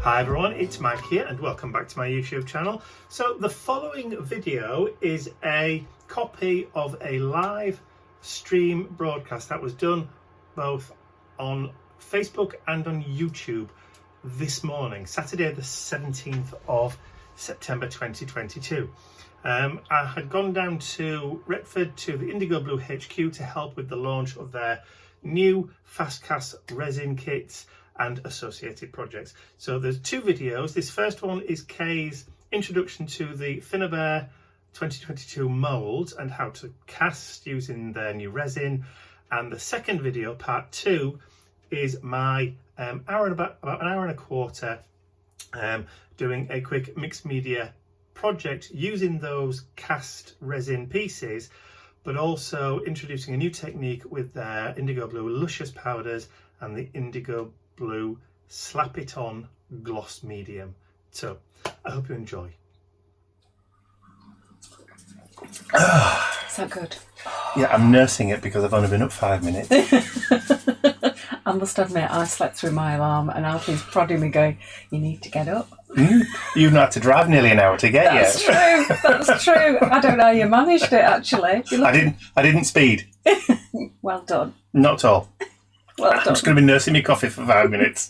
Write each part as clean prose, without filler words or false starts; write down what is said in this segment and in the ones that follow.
Hi everyone, it's Mike here and welcome back to my YouTube channel. So the following video is a copy of a live stream broadcast that was done both on Facebook and on YouTube this morning, Saturday the 17th of September 2022. I had gone down to Retford to the IndigoBlu HQ to help with the launch of their new fast cast resin kits and associated projects. So there's two videos. This first one is Kay's introduction to the Finnabair 2022 molds and how to cast using their new resin, and the second video, part 2, is my about an hour and a quarter doing a quick mixed media project using those cast resin pieces, but also introducing a new technique with their IndigoBlu luscious powders and the IndigoBlu Slap It On gloss medium. So I hope you enjoy. Is that good? Yeah, I'm nursing it because I've only been up 5 minutes. I must admit, I slept through my alarm and Alfie's prodding me going, you need to get up. You've not had to drive nearly an hour to get here. That's true, that's true. I don't know how you managed it, actually. I didn't speed. Well done. Not at all. Well done. I'm just going to be nursing my coffee for 5 minutes.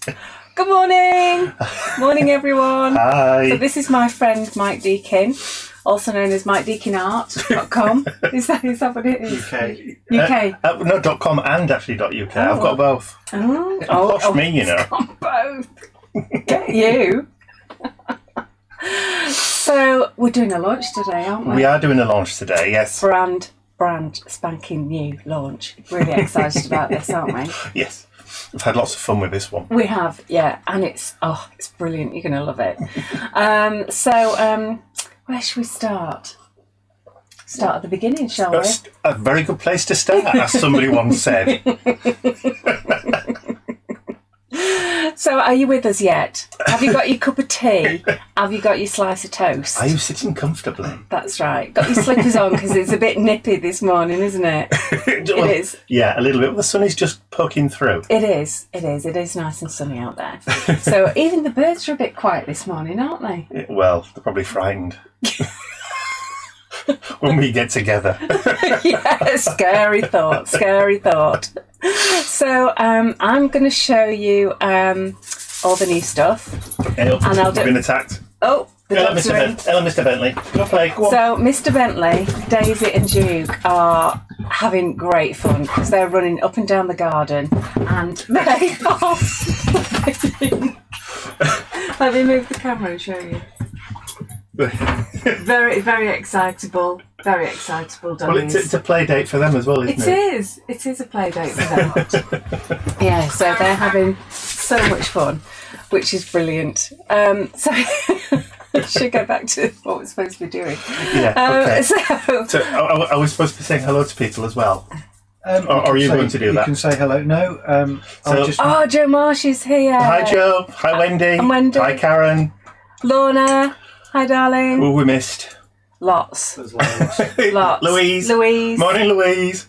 Good morning. Morning, everyone. Hi. So this is my friend Mike Deakin, also known as MikeDeakinArt.com. Is that what it is? UK. No, .com and actually .uk. I've got both. Posh me, you know. Got both. Get you. So we're doing a launch today, aren't we? We are doing a launch today, yes. Brand spanking new launch. Really excited about this, aren't we? Yes. We've had lots of fun with this one. We have, yeah, and it's brilliant. You're going to love it. Where should we start? Start at the beginning, shall we? A very good place to start, as somebody once said. So, are you with us yet? Have you got your cup of tea? Have you got your slice of toast? Are you sitting comfortably? That's right. Got your slippers on because it's a bit nippy this morning, isn't it? It is. Yeah, a little bit. The sun is just poking through. It is. It is. It is nice and sunny out there. So even the birds are a bit quiet this morning, aren't they? Well, they're probably frightened. When we get together. Yeah, scary thought, scary thought. So I'm going to show you all the new stuff. And I've been attacked. Oh, the dogs are in. Hello, Mr. Bentley. Go play. Go on. So Mr. Bentley, Daisy and Duke are having great fun because they're running up and down the garden and they are... Let me move the camera and show you. Very, very excitable dummies. Well, it's a play date for them as well, isn't it? It is a play date for them. Yeah, so they're having so much fun, which is brilliant. So should go back to what we're supposed to be doing. Yeah. Okay. So are we supposed to be saying hello to people as well? Or are you going to do that? You can say hello. No. Joe Marsh is here. Hi, Joe. Hi, Wendy. I'm Wendy. Hi, Karen. Lorna. Hi, darling. Who we missed? Lots. There's loads. Lots. Louise. Morning, Louise.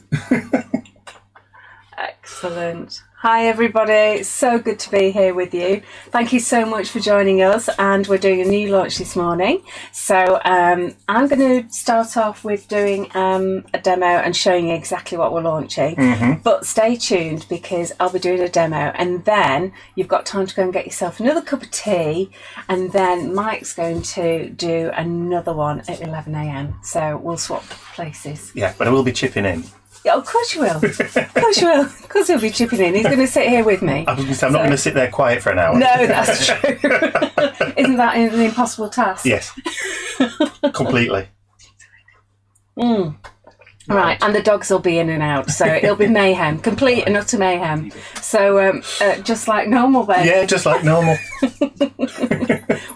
Excellent. Hi everybody, it's so good to be here with you. Thank you so much for joining us, and we're doing a new launch this morning. So I'm going to start off with doing a demo and showing you exactly what we're launching. Mm-hmm. But stay tuned because I'll be doing a demo and then you've got time to go and get yourself another cup of tea, and then Mike's going to do another one at 11 a.m. So we'll swap places. Yeah, but I will be chipping in. Yeah, of course you will. Of course you will. Of course he'll be chipping in. He's going to sit here with me. I'm not going to sit there quiet for an hour. No, that's true. Isn't that an impossible task? Yes. Completely. Right, and the dogs will be in and out, so it'll be mayhem. Complete and utter mayhem. So, just like normal, then. Yeah, just like normal.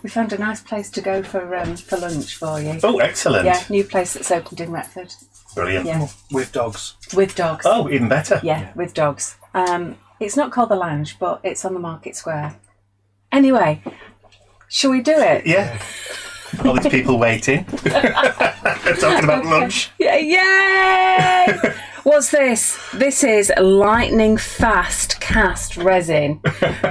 We found a nice place to go for lunch for you. Oh, excellent. Yeah, new place that's opened in Retford. Brilliant. Yeah. With dogs. With dogs. Oh, even better. Yeah, with dogs. It's not called the Lounge, but it's on the Market Square. Anyway, shall we do it? Yeah. All these people waiting. Talking about lunch. Yeah, yay! What's this? This is lightning fast cast resin.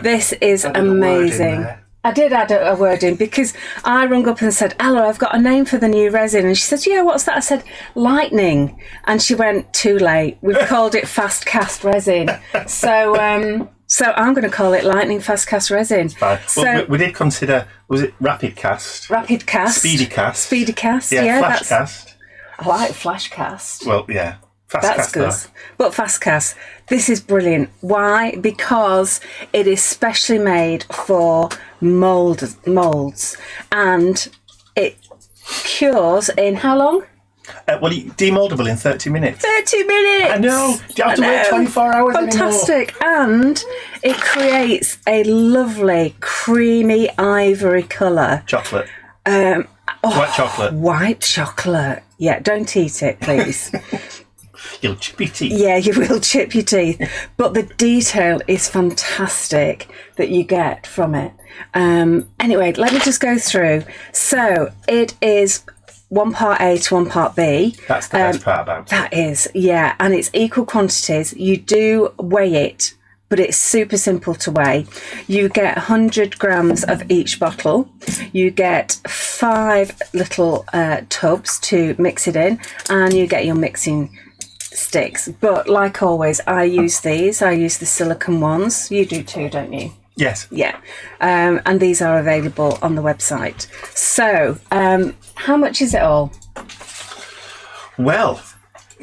This is amazing. I did add a word in because I rung up and said, "Ella, I've got a name for the new resin." And she said, "Yeah, what's that?" I said, "Lightning." And she went, "Too late. We've called it fast cast resin." So I'm going to call it Lightning Fast Cast Resin. Fine. So well, we did consider, was it Rapid Cast? Rapid Cast. Speedy Cast. Speedy Cast, yeah. Flash Cast. I like Flash Cast. Well, yeah. Fast That's Cast, good. though. But Fast Cast, this is brilliant. Why? Because it is specially made for moulds, and it cures in how long? Well, demoldable in 30 minutes. 30 minutes! I know. Do you have to wait 24 hours Fantastic. And it creates a lovely, creamy ivory colour. Chocolate. White chocolate. White chocolate. Yeah, don't eat it, please. You'll chip your teeth. Yeah, you will chip your teeth. But the detail is fantastic that you get from it. Anyway, let me just go through. So it is 1 part A to 1 part B. That's the best part about it. That is, yeah. And it's equal quantities. You do weigh it, but it's super simple to weigh. You get 100 grams of each bottle. You get 5 little tubs to mix it in, and you get your mixing sticks. But like always, I use these. I use the silicone ones. You do too, don't you? Yes. Yeah. And these are available on the website. So, how much is it all? Well,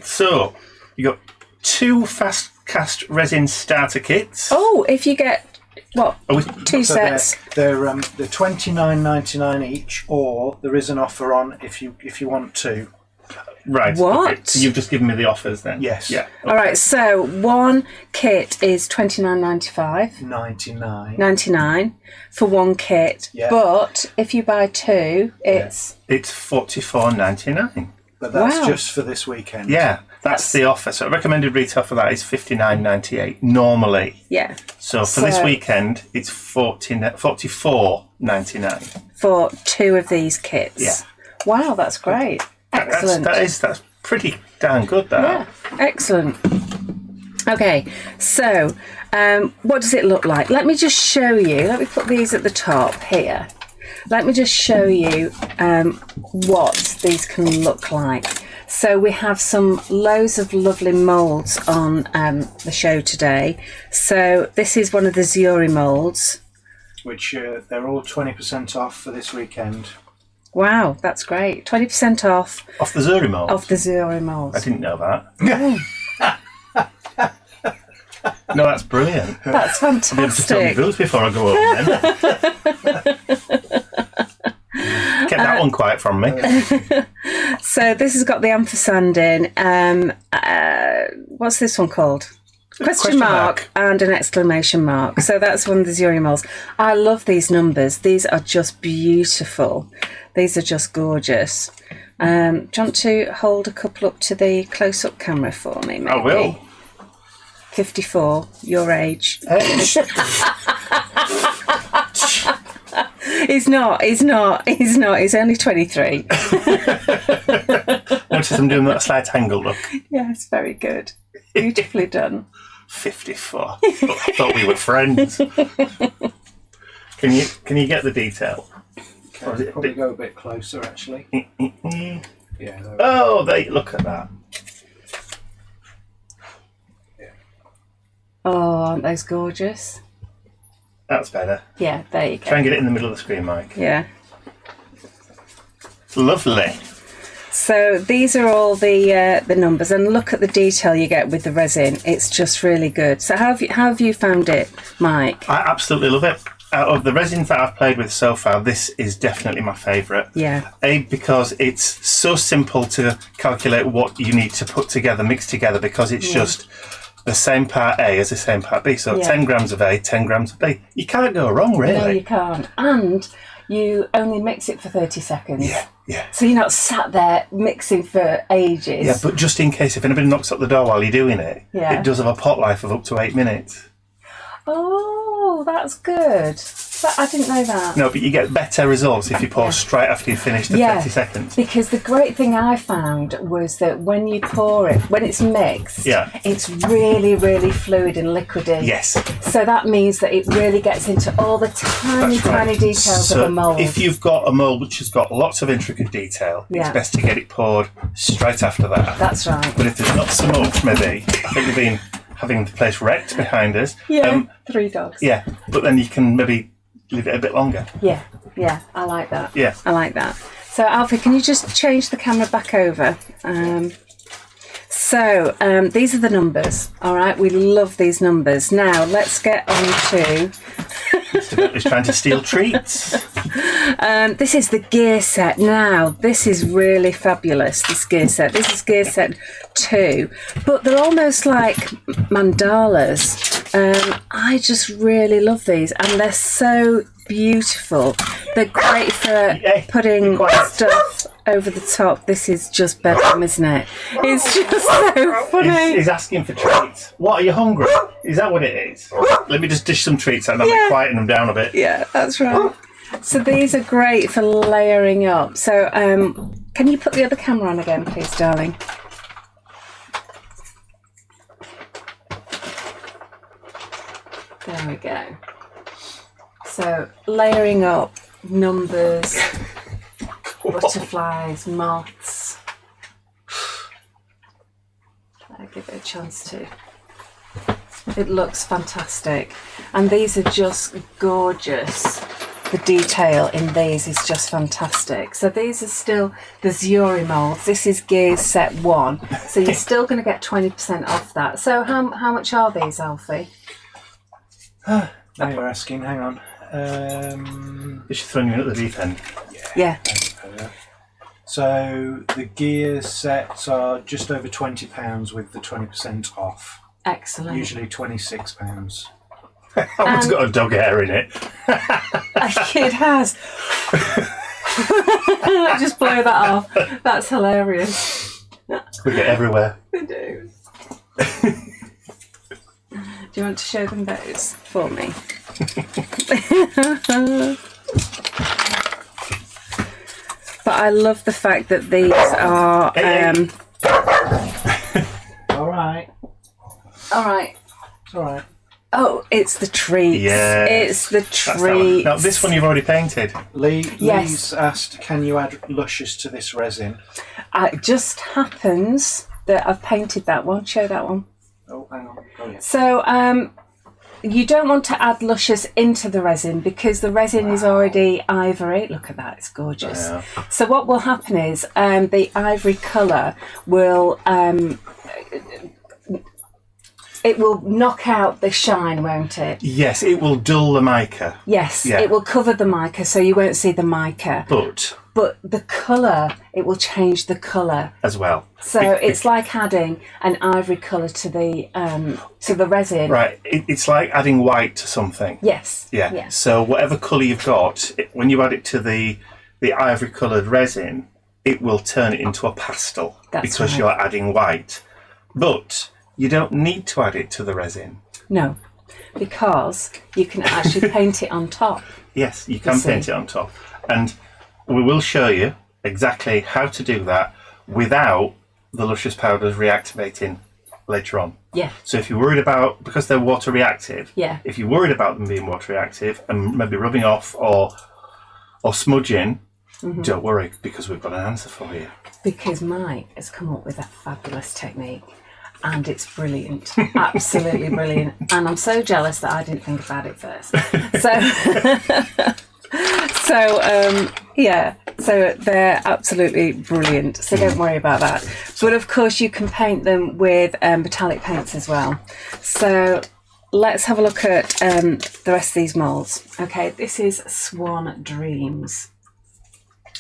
so you got 2 fast cast resin starter kits. Oh, if you get, what, Are we- 2 So sets? they're $29.99 each, or there is an offer on if you want to. Right. What? Okay. So you've just given me the offers then? Yes. Yeah. All right, so one kit is $29.95. 99 for one kit, Yeah. but if you buy 2, it's It's $44.99. But that's Wow. just for this weekend. Yeah, that's the offer. So recommended retail for that is $59.98 normally. yeah, So for this So- weekend, it's $44.99. for 2 of these kits. Yeah. Wow, that's great. Excellent. That's pretty darn good. That. Yeah, excellent. Okay, so what does it look like? Let me just show you. Let me put these at the top here. Let me just show you what these can look like. So we have loads of lovely moulds on the show today. So this is one of the Ziori moulds. Which they're all 20% off for this weekend. Wow, that's great. 20% off Off the Zuri mold. of the Ziori I moulds. didn't know that. No, that's brilliant. That's I'll be able to tell me fantastic. rules before I go over then. Kept that one quiet from me. So this has got the ampersand in. What's this one called? Question mark and an exclamation mark. So that's one of the Ziori molds. I love these numbers. These are just beautiful. These are just gorgeous. Do you want to hold a couple up to the close-up camera for me, maybe? I will. 54, your age. He's not. He's only 23. Notice I'm doing that slight angle look. Yes, very good. Beautifully done. 54. Thought we were friends. Can you get the detail? Or is it a Probably bit- go a bit closer, actually. Yeah. Oh, look at that. Oh, aren't those gorgeous? That's better. Yeah, there you go. Try and get it in the middle of the screen, Mike. Yeah. Lovely. So these are all the numbers, and look at the detail you get with the resin. It's just really good. So how have you found it, Mike? I absolutely love it. Out of the resins that I've played with so far, this is definitely my favourite. Yeah. Because it's so simple to calculate what you need to put together, mix together, because it's just the same part A as the same part B. So 10 grams of A, 10 grams of B. You can't go wrong, really. No, you can't. And you only mix it for 30 seconds. Yeah. So you're not sat there mixing for ages. Yeah, but just in case, if anybody knocks up the door while you're doing it, it does have a pot life of up to 8 minutes. Oh, that's good. But I didn't know that. No, but you get better results if you pour straight after you finish the 30 seconds. Because the great thing I found was that when you pour it, when it's mixed, it's really, really fluid and liquidy. Yes. So that means that it really gets into all the tiny, tiny details of a mould. If you've got a mould which has got lots of intricate detail, it's best to get it poured straight after that. That's right. But if there's not so much, maybe, I think we've been having the place wrecked behind us. Yeah, 3 dogs. Yeah, but then you can maybe leave it a bit longer. Yeah, I like that. Yeah. I like that. So, Alfie, can you just change the camera back over? These are the numbers, all right? We love these numbers. Now, let's get on to... He's trying to steal treats. This is the gear set. Now, this is really fabulous, this gear set. This is gear set 2, but they're almost like mandalas. I just really love these, and they're so beautiful. They're great for putting stuff over the top. This is just bedroom, isn't it? It's just so funny. He's asking for treats. What, are you hungry? Is that what it is? Let me just dish some treats out and I'll quieten them down a bit. Yeah, that's right. So these are great for layering up. So can you put the other camera on again, please, darling? There we go. So layering up numbers, butterflies, moths. I'll give it a chance to. It looks fantastic, and these are just gorgeous. The detail in these is just fantastic. So these are still the Ziori molds. This is gear set 1, so you're still going to get 20% off that. So how much are these, Alfie? Now you're asking, hang on. Is she throwing you in at the deep end? Yeah. So the gear sets are just over £20 with the 20% off. Excellent. Usually £26. That one's got a dog hair in it. It has. Just blow that off. That's hilarious. We get everywhere. We do. Do you want to show them those for me? But I love the fact that these are... All right. All right. It's all right. Oh, it's the treats. Yeah. It's the treats. Now, this one you've already painted. Lee's asked, can you add luscious to this resin? It just happens that I've painted that one. Show that one. Oh, hang on. Oh, yeah. So, you don't want to add luscious into the resin because the resin is already ivory. Look at that, it's gorgeous. Yeah. So what will happen is the ivory colour will... it will knock out the shine, won't it? Yes, it will dull the mica. Yes, it will cover the mica so you won't see the mica. But the colour, it will change the colour as well. So it's like adding an ivory colour to the resin. Right, it's like adding white to something. Yes. Yeah. So whatever colour you've got, when you add it to the ivory coloured resin, it will turn it into a pastel. That's because right. you're adding white. But you don't need to add it to the resin. No, because you can actually paint it on top. Yes, you can paint it on top. And we will show you exactly how to do that without the luscious powders reactivating later on. Yeah. So if you're worried about, because they're water reactive, if you're worried about them being water reactive and maybe rubbing off or smudging, don't worry, because we've got an answer for you. Because Mike has come up with a fabulous technique. And it's brilliant, absolutely brilliant. And I'm so jealous that I didn't think about it first. So they're absolutely brilliant. So don't worry about that. But of course, you can paint them with metallic paints as well. So let's have a look at the rest of these moulds. Okay, this is Swan Dreams.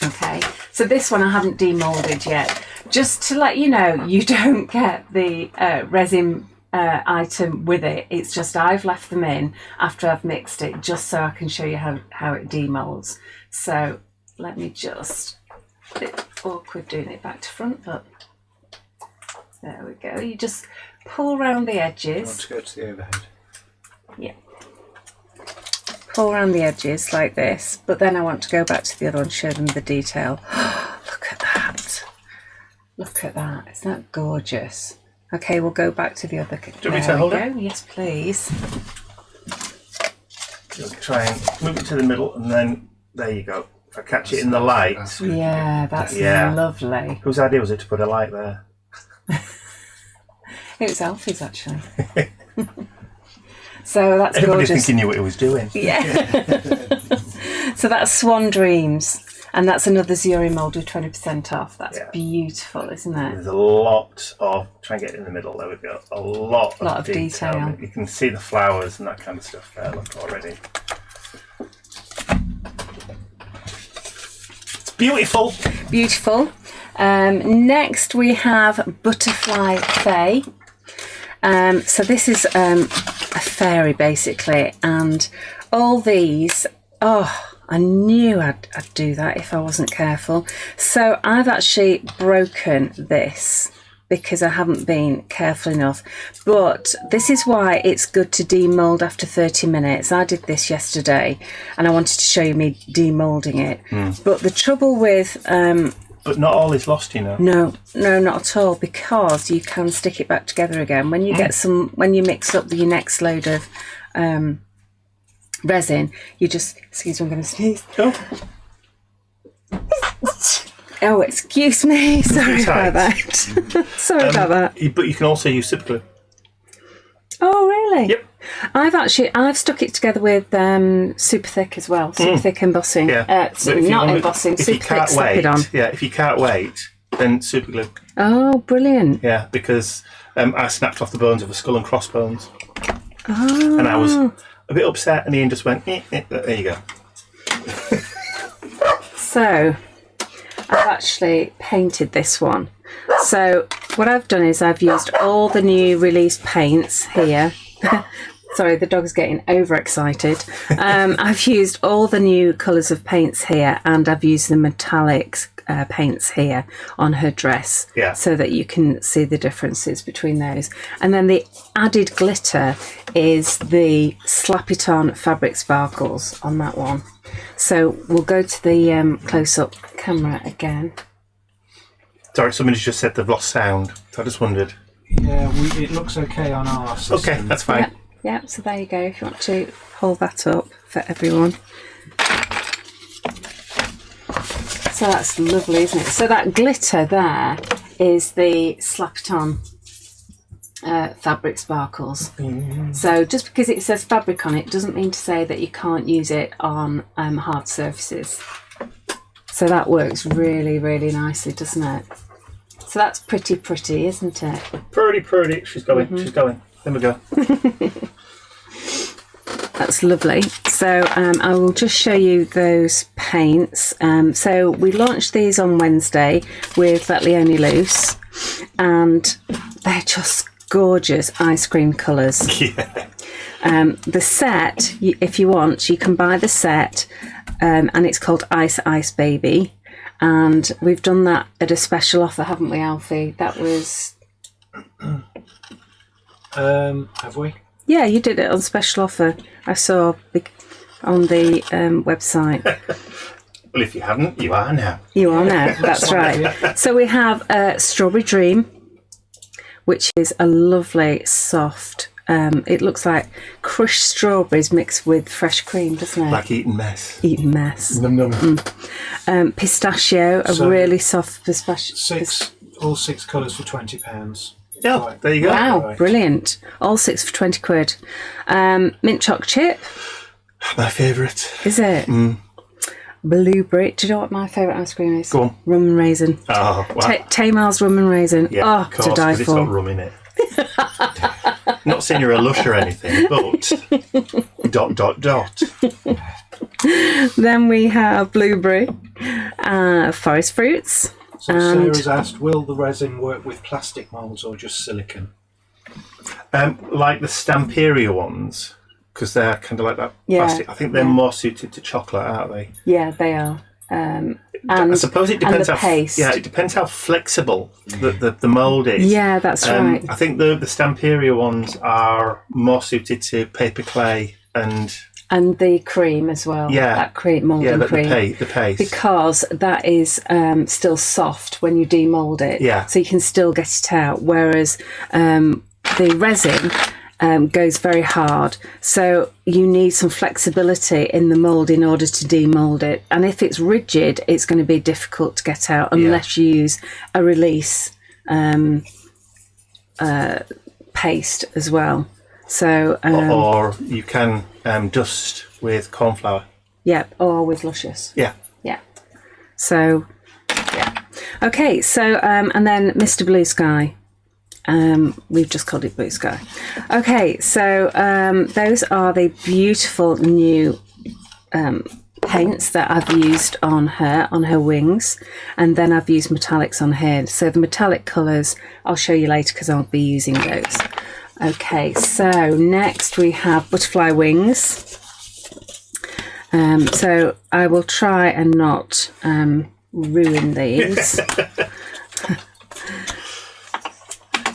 Okay, so this one I haven't demolded yet. Just to let you know, you don't get the resin item with it. It's just I've left them in after I've mixed it, just so I can show you how it demolds. So let me just, a bit awkward doing it back to front, but there we go. You just pull around the edges. You want to go to the overhead? Yeah. pull around the edges like this, but then I want to go back to the other one, show them the detail. Look at that. Look at that. Isn't that gorgeous? Okay, we'll go back to the other. Do you want me to hold it? Yes, please. Just try and move it to the middle, and then there you go. If I catch it in the light. Yeah, that's lovely. Whose idea was it to put a light there? It was Alfie's, actually. So that's Everybody's gorgeous. thinking knew what it was doing. Yeah. So that's Swan Dreams, and that's another Zuri mould with 20% off. That's beautiful, isn't it? There's a lot of, try and get it in the middle, there we go. A lot of detail. You can see the flowers and that kind of stuff there, look, already. It's beautiful. Beautiful. Next we have Butterfly Fae. So this is a fairy basically, and all these, I knew I'd do that if I wasn't careful. So I've actually broken this because I haven't been careful enough, but this is why it's good to demold after 30 minutes. I did this yesterday and I wanted to show you me demoulding it, but the trouble with but not all is lost, you know. No, not at all, because you can stick it back together again. When you get when you mix up your next load of resin, you just, excuse me, I'm going to sneeze. Oh, excuse me. Sorry about that. Sorry about that. But you can also use super glue. Oh, really? Yep. I've stuck it together with super thick as well. Super thick embossing. Yeah. Not embossing, super thick slap-it-on. Yeah, if you can't wait, then super glue. Oh, brilliant. Yeah, because I snapped off the bones of a skull and crossbones. Oh. And I was a bit upset, and Ian just went, there you go. So, I've actually painted this one. So, what I've done is I've used all the new released paints here. Sorry, the dog's getting overexcited. I've used all the new colours of paints here, and I've used the metallics paints here on her dress, so that you can see the differences between those. And then the added glitter is the Slap It On fabric sparkles on that one. So we'll go to the close-up camera again. Sorry, somebody's just said they've lost sound. So I just wondered. Yeah, it looks okay on our system. Okay, that's fine. Yep, so there you go, if you want to hold that up for everyone. So that's lovely, isn't it? So that glitter there is the Slap It On fabric sparkles. So just because it says fabric on it doesn't mean to say that you can't use it on hard surfaces. So that works really, really nicely, doesn't it? So that's pretty, isn't it? Pretty. She's going. She's going. There we go. That's lovely. So I will just show you those paints. So we launched these on Wednesday with Let Leonie Loose, and they're just gorgeous ice cream colours. Yeah. The set, if you want, you can buy the set, and it's called Ice Ice Baby. And we've done that at a special offer, haven't we, Alfie? That was... have we? Yeah, you did it on special offer. I saw on the website. Well, if you haven't, you are now. You are now, that's right. So we have Strawberry Dream, which is a lovely, soft... it looks like crushed strawberries mixed with fresh cream, doesn't it? Like eating mess. Eating mess. Num num. Pistachio, a really soft pistachio. All six colours for £20. Yeah, there you go. Wow, brilliant. All 6 for 20 quid. Mint choc chip. My favourite. Is it? Blueberry. Do you know what my favourite ice cream is? Go on. Rum and raisin. Oh, wow. Tamar's rum and raisin. Yeah, of course, to die it's for. got rum in it. Not saying you're a lush or anything, but ... Then we have blueberry, forest fruits. So Sarah's asked, will the resin work with plastic moulds or just silicone? Like the Stamperia ones, because they're kind of like that plastic. I think they're more suited to chocolate, aren't they? Yeah, they are. And I suppose it depends how paste. Yeah, it depends how flexible the mould is. Yeah, that's right. I think the Stamperia ones are more suited to paper clay and And the cream as well. Yeah. That cream, moulding cream. The paste. Because that is still soft when you demould it. Yeah. So you can still get it out. Whereas the resin goes very hard. So you need some flexibility in the mould in order to demould it. And if it's rigid, it's going to be difficult to get out unless you use a release paste as well. So or you can dust with corn flour. Yeah, or with Luscious. Yeah. Yeah. So, yeah. Okay, so, and then Mr. Blue Sky. We've just called it Blue Sky. Okay, so those are the beautiful new paints that I've used on her wings. And then I've used metallics on here. So the metallic colours, I'll show you later because I'll be using those. Okay, so next we have butterfly wings. So I will try and not ruin these.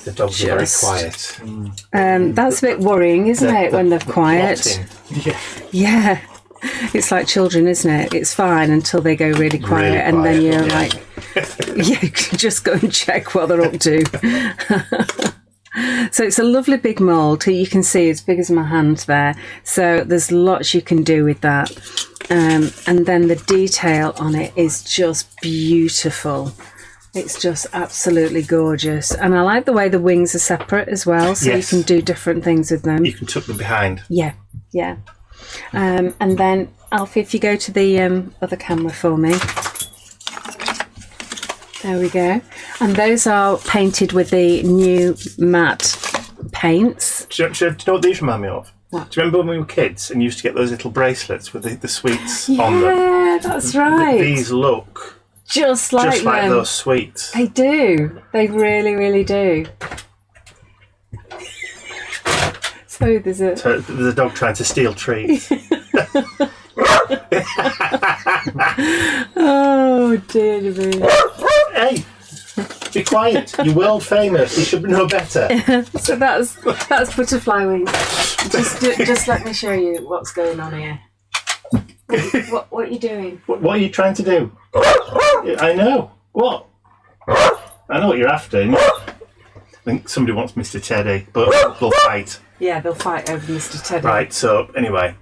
The dogs are very quiet. That's a bit worrying, isn't it, when they're quiet? Yeah. It's like children, isn't it? It's fine until they go really quiet, and then you're like, you can just go and check what they're up to. So it's a lovely big mould. You can see as big as my hand there. So there's lots you can do with that. And then the detail on it is just beautiful. It's just absolutely gorgeous. And I like the way the wings are separate as well. So you can do different things with them. You can tuck them behind. Yeah, yeah. And then, Alfie, if you go to the other camera for me. There we go. And those are painted with the new matte paints. Do you know what these remind me of? What? Do you remember when we were kids and you used to get those little bracelets with the sweets on them? Yeah, that's right. These look just like those sweets. They do. They really, really do. So there's a dog trying to steal treats. Oh dear me. Hey, be quiet. You're world famous. You should know better. So that's butterfly wings. Just let me show you what's going on here. What are you doing? What are you trying to do? I know. What? I know what you're after. I think somebody wants Mr. Teddy, but they'll fight. Yeah, they'll fight over Mr. Teddy. Right, so anyway.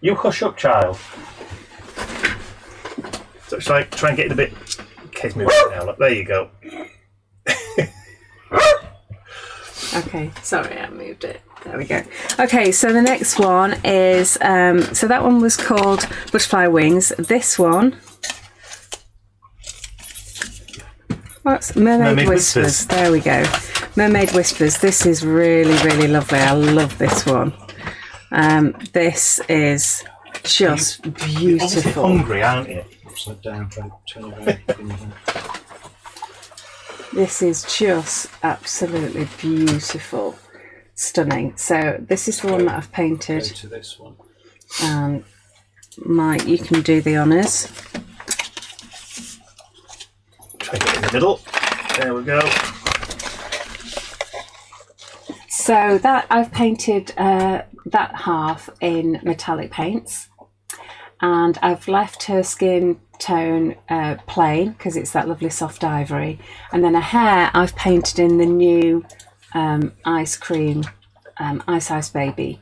You hush up, child. So shall I try and get it a bit... Kay's moving now. Look, there you go. Okay, sorry, I moved it. There we go. Okay, so the next one is... so that one was called Butterfly Wings. This one... What's Mermaid Whispers. There we go. Mermaid Whispers. This is really, really lovely. I love this one. This is just beautiful. You're hungry, aren't you? Upside down, turn around. This is just absolutely beautiful. Stunning. So this is the one that I've painted. Go to this one. Mike, you can do the honours. Try to get in the middle. There we go. So that I've painted that half in metallic paints, and I've left her skin tone plain because it's that lovely soft ivory, and then her hair I've painted in the new ice cream Ice Baby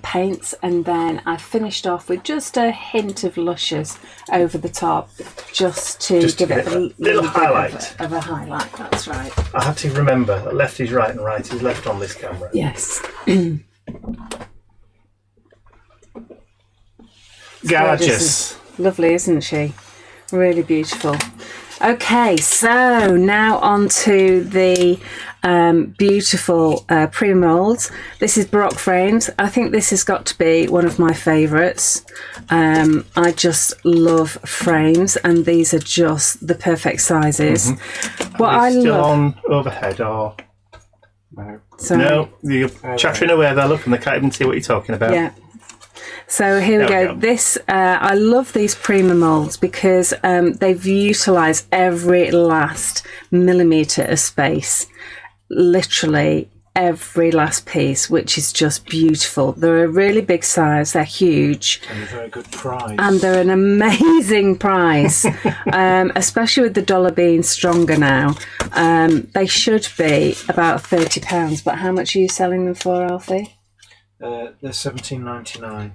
paints, and then I finished off with just a hint of Luscious over the top, just to give it a little highlight. Of a highlight, that's right. I have to remember that left is right and right is left on this camera. Yes. Gorgeous. Lovely, isn't she? Really beautiful. Okay, so now on to the beautiful pre-molds. This is Baroque frames. I think this has got to be one of my favourites. I just love frames, and these are just the perfect sizes. What I still love on overhead or so, no? You're chattering away there. Look, and they can't even see what you're talking about. Yeah. So here we go. This I love these Prima molds because they've utilised every last millimetre of space. Literally every last piece, which is just beautiful. They're a really big size, they're huge, And a very good price. and they're an amazing price, especially with the dollar being stronger now. They should be about £30, but how much are you selling them for, Alfie? They're $17.99.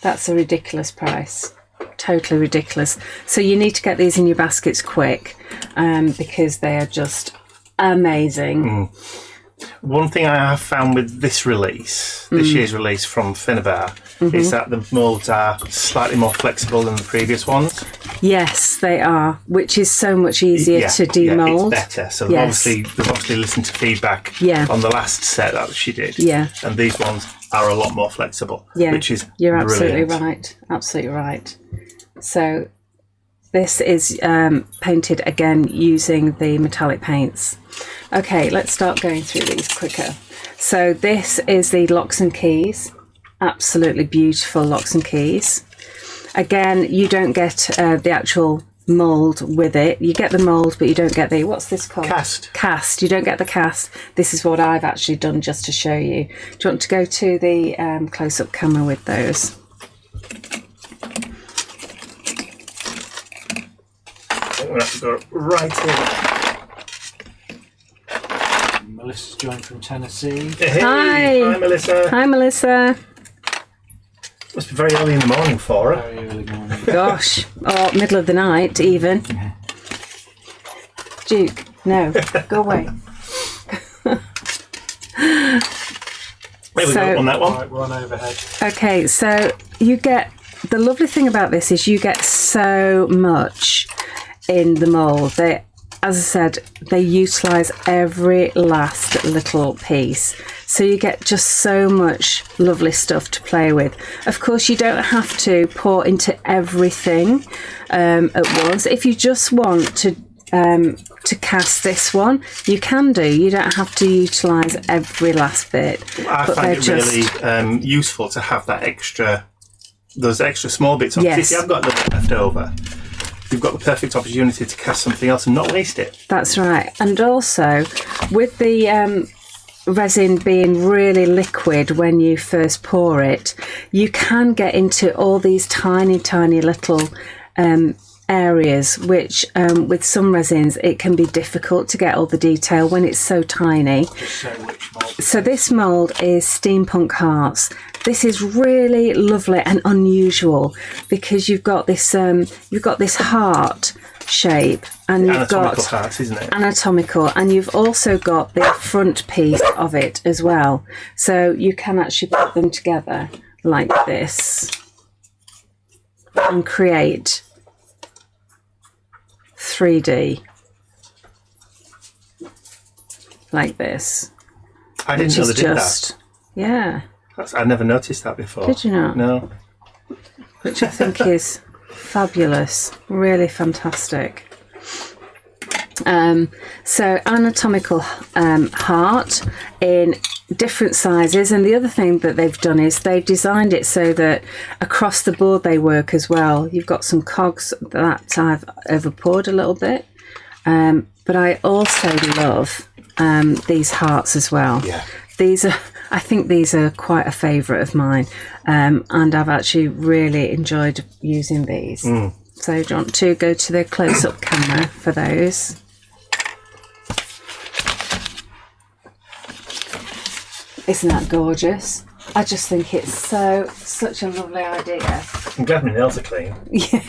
That's a ridiculous price. Totally ridiculous. So you need to get these in your baskets quick, because they are just amazing. One thing I have found with this release, this year's release from Finnabar, is that the moulds are slightly more flexible than the previous ones. Yes, they are, which is so much easier to demold. Yeah, it's better. So Yes. they've obviously listened to feedback Yeah. on the last set that she did. Yeah. And these ones are a lot more flexible, Yeah, which is you're brilliant. absolutely right. Absolutely right. So this is painted again using the metallic paints. Okay, let's start going through these quicker. So this is the locks and keys. Absolutely beautiful locks and keys. Again, you don't get the actual mould with it. You get the mould, but you don't get the, what's this called? Cast. Cast. You don't get the cast. This is what I've actually done just to show you. Do you want to go to the close-up camera with those? I'm going to have to go right in. Melissa's joined from Tennessee. Hey, Hi. Hi, Melissa. Hi, Melissa. Must be very early in the morning for her. Very early morning. Gosh. Or middle of the night, even. Duke, no. Go away. There we So- go on that one. Right, we're on overhead. Okay, so you get, the lovely thing about this is you get so much in the mould. They, as I said, they utilise every last little piece. So you get just so much lovely stuff to play with. Of course, you don't have to pour into everything at once. If you just want to cast this one, you can do. You don't have to utilise every last bit. I but find they're it just- really useful to have that those extra small bits on. Yes. If you have got them left over, you've got the perfect opportunity to cast something else and not waste it. That's right. And also, with the resin being really liquid when you first pour it, you can get into all these tiny, tiny little areas, which with some resins, it can be difficult to get all the detail when it's so tiny. So which mould? So this mould is Steampunk Hearts. This is really lovely and unusual because you've got this heart shape, and you've Anatomical got hearts, isn't it? anatomical, and you've also got the front piece of it as well. So you can actually put them together like this and create 3D like this. I didn't Which know is they did just, yeah. I never noticed that before. Did you not? No. Which I think is fabulous, really fantastic. So anatomical heart in different sizes, and the other thing that they've done is they've designed it so that across the board they work as well. You've got some cogs that I've over poured a little bit, but I also love these hearts as well. Yeah. I think these are quite a favourite of mine, and I've actually really enjoyed using these. So do you want to go to the close-up camera for those? Isn't that gorgeous? I just think it's such a lovely idea. I'm glad my nails are clean. Yeah.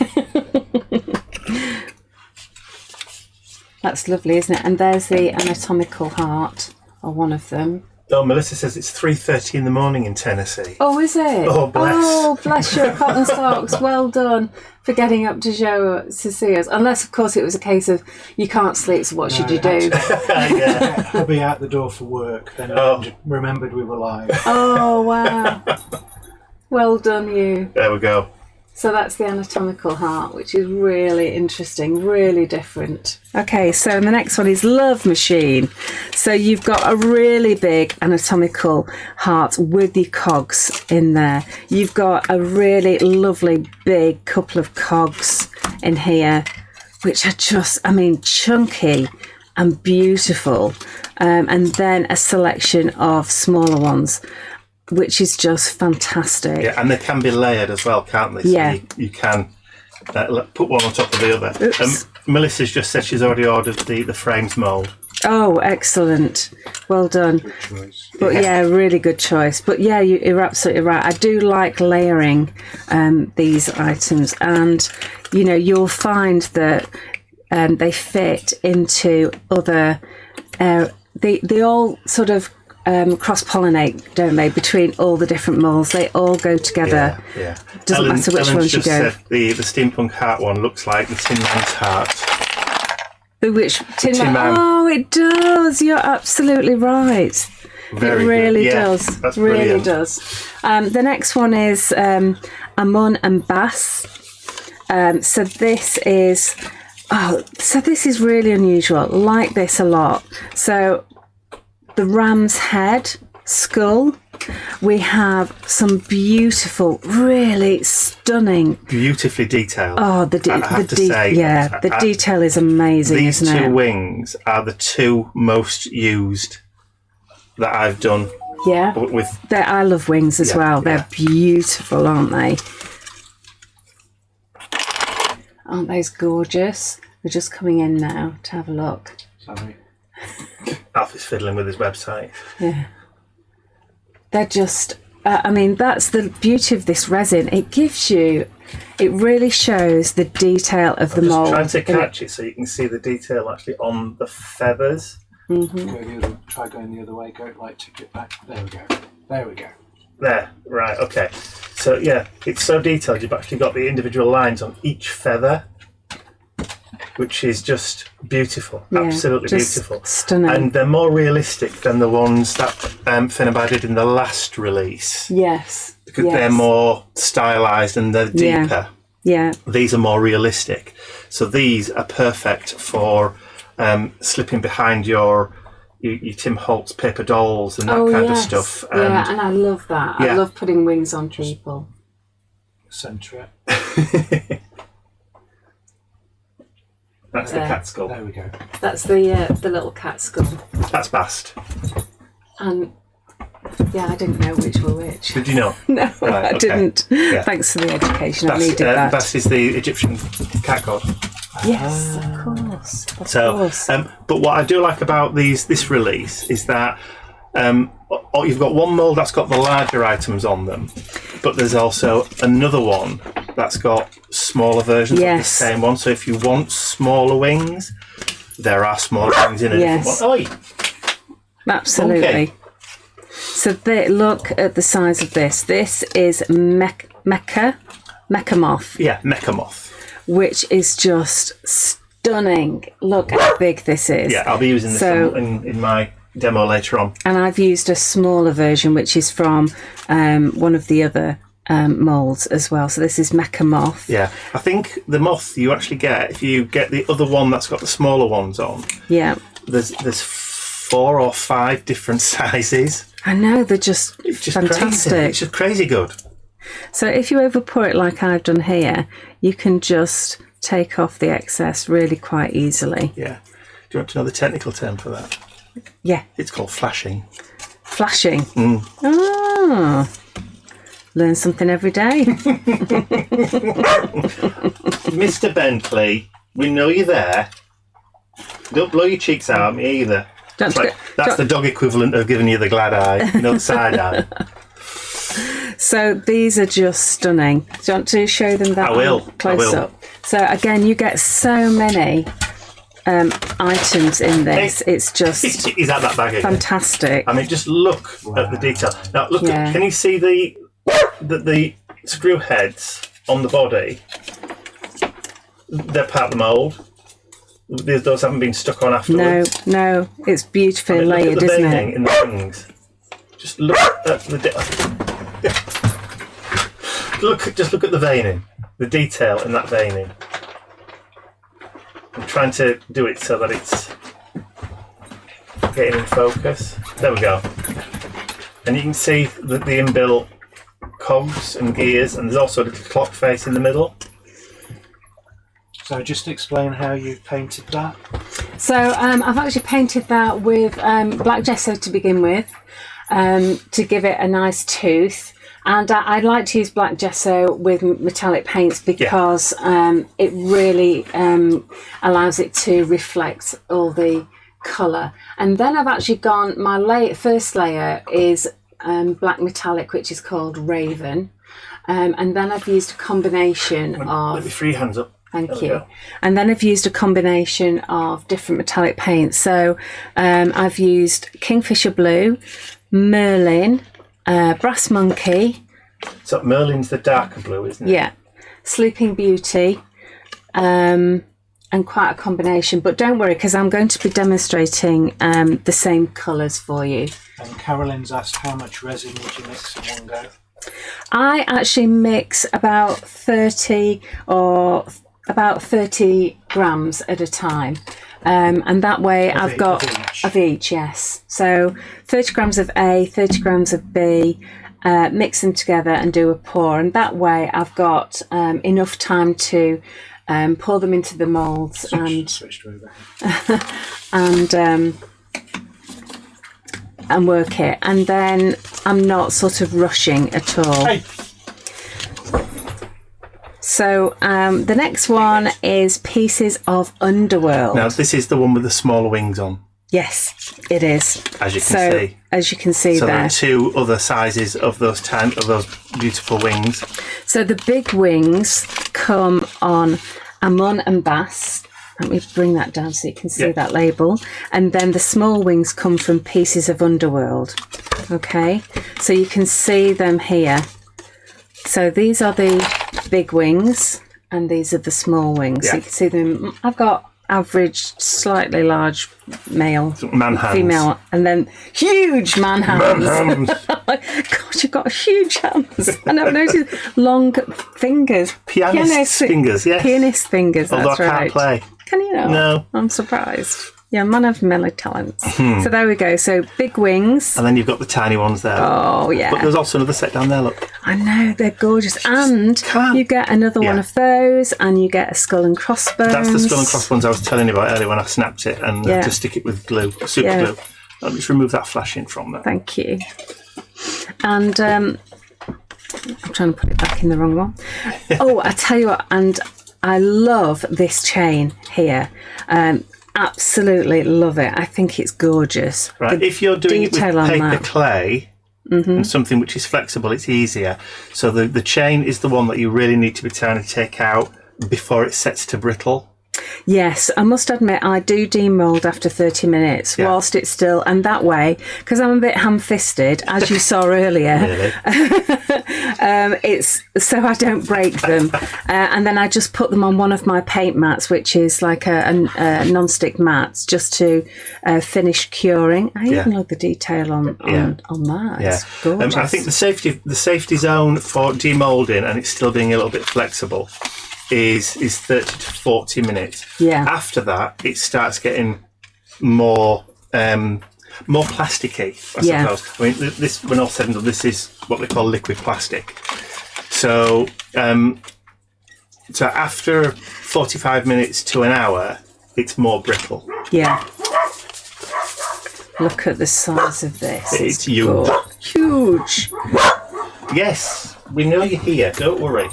That's lovely, isn't it? And there's the anatomical heart, or one of them. Oh, Melissa says it's 3:30 in the morning in Tennessee. Oh, is it? Oh, bless. Oh, bless your cotton socks. Well done for getting up to see us. Unless, of course, it was a case of you can't sleep, so what should you do? Yeah. I'll be out the door for work. Then remembered we were live. Oh, wow. Well done, you. There we go. So that's the anatomical heart, which is really interesting, really different. Okay, so the next one is Love Machine. So you've got a really big anatomical heart with the cogs in there. You've got a really lovely big couple of cogs in here, which are just, chunky and beautiful. and then a selection of smaller ones, which is just fantastic. Yeah, and they can be layered as well, can't they? So Yeah. you can put one on top of the other. Melissa's just said she's already ordered the frames mould. Oh, excellent. Well done. Good choice. But yeah, really good choice. But yeah, you're absolutely right. I do like layering these items, and you know, you'll find that they fit into other. They all sort of cross-pollinate, don't they? Between all the different molds, they all go together. Yeah. Doesn't matter which ones you go. Said the Steampunk Heart one looks like the Tin Man's heart. Which Tin Man. Oh, it does. You're absolutely right. Very it really good. Yeah, does. that's really brilliant. does. The next one is ammon and bass. So this is really unusual. Like this a lot. So the ram's head skull. We have some beautiful, really stunning, Beautifully detailed. Oh, the detail is amazing. These isn't two it? wings are the two most used that I've done. Yeah, I love wings as well. They're beautiful, aren't they? Aren't those gorgeous? We're just coming in now to have a look. Sorry. Alfie's fiddling with his website. Yeah. They're just, I mean, that's the beauty of this resin. It really shows the detail of the mould. I'm just trying to catch it so you can see the detail actually on the feathers. Mm-hmm. Try going the other way. Go like tip it back. There we go. There we go. There, right, okay. So yeah, it's so detailed. You've actually got the individual lines on each feather, which is just beautiful, absolutely beautiful, stunning. And they're more realistic than the ones that Finnaby did in the last release. Yes, because they're more stylized and they're deeper. Yeah, these are more realistic. So these are perfect for slipping behind your Tim Holtz paper dolls and that kind of stuff. Yeah, and I love that. I love putting wings on people. Centre it. That's the cat skull. There we go. That's the little cat skull. That's Bast. And yeah, I didn't know which were which. Did you know? No, Right, I didn't. Yeah. Thanks for the education. I needed that. Bast is the Egyptian cat god. Yes, of course. But what I do like about this release is that you've got one mould that's got the larger items on them, but there's also another one that's got smaller versions of the same one. So if you want smaller wings, there are smaller wings in a different one. Absolutely. Okay. So look at the size of this. This is Mecha Moth. Yeah, Mecha Moth. Which is just stunning. Look how big this is. Yeah, I'll be using this in my demo later on. And I've used a smaller version, which is from one of the other moulds as well. So this is Mecha Moth. Yeah, I think the moth you actually get, if you get the other one that's got the smaller ones on, there's 4 or 5 different sizes. I know, they're just fantastic. Crazy. It's just crazy good. So if you overpour it like I've done here, you can just take off the excess really quite easily. Yeah. Do you want to know the technical term for that? Yeah. It's called flashing. Flashing? Ah. Learn something every day. Mr. Bentley, we know you're there. Don't blow your cheeks out at me either. That's the dog equivalent of giving you the glad eye, the side eye. So these are just stunning. Do you want to show them that close up? So again, you get so many items in this. It's just is that bag again? Fantastic. I mean, just look at the detail. Now look, can you see the screw heads on the body? They're part of the mould. Those haven't been stuck on afterwards. No, it's beautifully layered, isn't it? In the wings. Just look at the look at the veining, the detail in that veining. I'm trying to do it so that it's getting in focus. There we go. And you can see the inbuilt cogs and gears, and there's also a little clock face in the middle. So just explain how you painted that. So I've actually painted that with black gesso to begin with, to give it a nice tooth. And I like to use black gesso with metallic paints because it really allows it to reflect all the colour. And then I've actually gone, my first layer is black metallic, which is called Raven. And then I've used a combination of... Let me free hands up. Thank you. And then I've used a combination of different metallic paints. So I've used Kingfisher Blue, Merlin, Brass Monkey. So Merlin's the darker blue, isn't it? Yeah. Sleeping Beauty, and quite a combination. But don't worry, because I'm going to be demonstrating the same colours for you. And Carolyn's asked how much resin would you mix in one go? I actually mix about 30 grams at a time. And that way I've got of each, yes. So 30 grams of A, 30 grams of B, mix them together and do a pour. And that way I've got enough time to pour them into the moulds and work it. And then I'm not sort of rushing at all. Hey. So the next one is Pieces of Underworld. Now this is the one with the smaller wings on. Yes, it is. As you can see. As you can see so there. there are two other sizes of those beautiful wings. So the big wings come on Ammon and Bass. Let me bring that down so you can see that label. And then the small wings come from Pieces of Underworld. Okay, so you can see them here. So these are the big wings and these are the small wings. Yeah. So you can see them. I've got average, slightly large male, female, and then huge man hands. God, you've got huge hands. I never noticed. Long fingers. Pianist fingers, yes. Pianist fingers, Although that's I can't right. play. Can you not? No. I'm surprised. Yeah, man of many talents. So there we go. So big wings. And then you've got the tiny ones there. Oh, yeah. But there's also another set down there, look. I know, they're gorgeous. And you get another one of those, and you get a skull and crossbones. That's the skull and crossbones I was telling you about earlier when I snapped it and to stick it with glue, super glue. Let me just remove that flashing from there. Thank you. And I'm trying to put it back in the wrong one. Oh, I tell you what, and I love this chain here. Absolutely love it. I think it's gorgeous. Right, if you're doing it with paper clay and something which is flexible, it's easier. So the chain is the one that you really need to be trying to take out before it sets to brittle. Yes, I must admit I do demould after 30 minutes whilst it's still, and that way, because I'm a bit ham-fisted, as you saw earlier, it's so I don't break them. And then I just put them on one of my paint mats, which is like a non-stick mat, just to finish curing. I even love the detail on that. Yeah. It's gorgeous. I think the safety zone for demoulding and it's still being a little bit flexible is 30 to 40 minutes. Yeah. After that, it starts getting more plasticky, I suppose. I mean, this, when all said and done, this is what they call liquid plastic. So, so after 45 minutes to an hour, it's more brittle. Yeah. Look at the size of this. It's huge. Huge. Yes, we know you're here. Don't worry.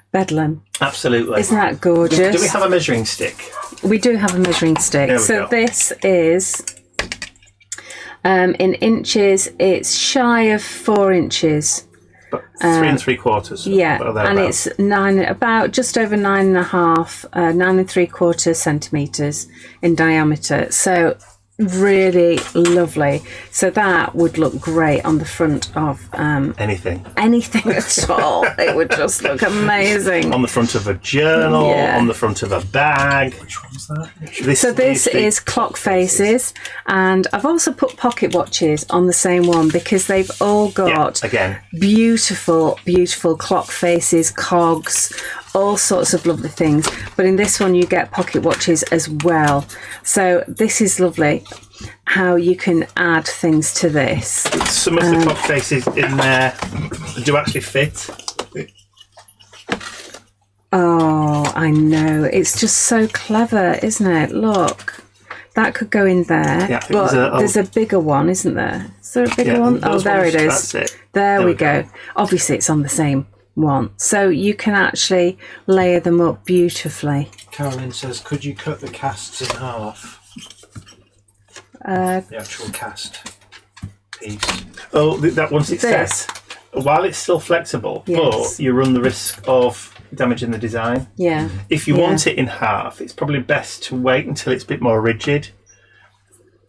Bedlam. Absolutely. Isn't that gorgeous? Do we have a measuring stick? We do have a measuring stick. There we so go. this is in inches. It's shy of 4 inches. But 3 3/4. Yeah, and it's just over 9.5, 9 3/4 centimeters in diameter. So really lovely. So that would look great on the front of anything at all. It would just look amazing on the front of a journal, on the front of a bag. Which one's that? This is clock faces, and I've also put pocket watches on the same one because they've all got beautiful clock faces, cogs, all sorts of lovely things. But in this one you get pocket watches as well. So this is lovely how you can add things to this. Some of the clock faces in there do actually fit. Oh, I know. It's just so clever, isn't it? Look, that could go in there. Yeah, but there's a bigger one, isn't there? Is there a bigger one? Oh, there it is. That's it. There we go. Obviously, it's on the same one. So you can actually layer them up beautifully. Carolyn says, could you cut the casts in half? The actual cast piece. Oh, that once it's set, while it's still flexible, but you run the risk of damaging the design. Yeah. If you want it in half, it's probably best to wait until it's a bit more rigid,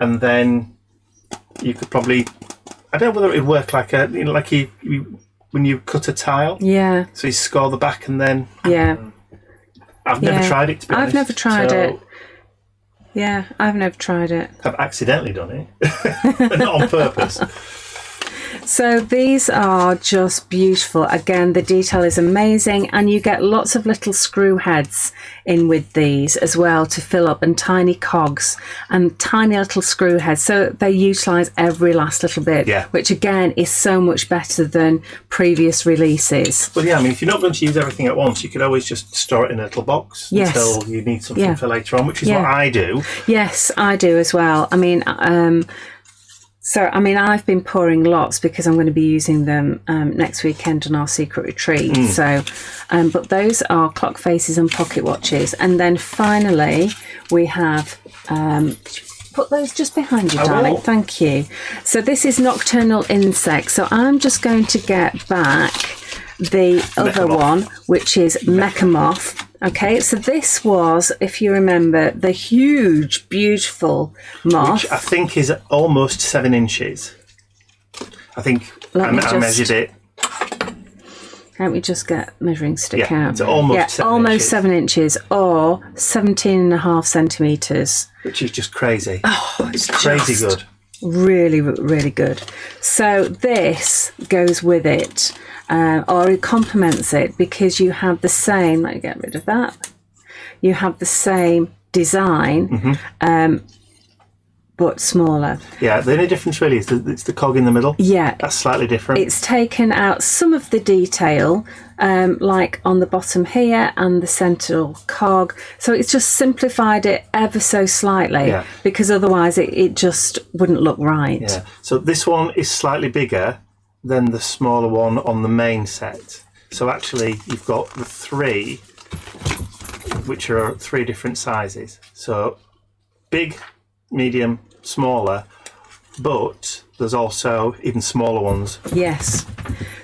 and then you could probably, I don't know whether it would work like when you cut a tile. Yeah. So you score the back and then. Yeah. I've never tried it, to be honest. I've never tried it. Yeah, I've never tried it. I've accidentally done it, but not on purpose. So these are just beautiful. Again, the detail is amazing, and you get lots of little screw heads in with these as well to fill up, and tiny cogs and tiny little screw heads. So they utilise every last little bit, which again is so much better than previous releases. Well, yeah, I mean, if you're not going to use everything at once, you could always just store it in a little box until you need something for later on, which is what I do. Yes, I do as well. I mean, I've been pouring lots because I'm going to be using them next weekend on our secret retreat. So, but those are clock faces and pocket watches. And then finally, we have, put those just behind you, darling. Thank you. So this is nocturnal insects. So I'm just going to get back the other one, which is Mechamoth. Okay, so this was, if you remember, the huge, beautiful moth. Which I think is almost 7 inches. I think I measured it. Can't we just get measuring stick out? It's almost 7 inches, or 17.5 centimetres. Which is just crazy. Oh, it's crazy good. Really, really good. So this goes with it. Or it complements it, because you have the same, let me get rid of that, you have the same design, but smaller. Yeah, the only difference really is it's the cog in the middle. Yeah. That's slightly different. It's taken out some of the detail, like on the bottom here and the central cog. So it's just simplified it ever so slightly, because otherwise it just wouldn't look right. Yeah. So this one is slightly bigger than the smaller one on the main set. So actually you've got the 3, which are 3 different sizes. So big, medium, smaller, but there's also even smaller ones. Yes.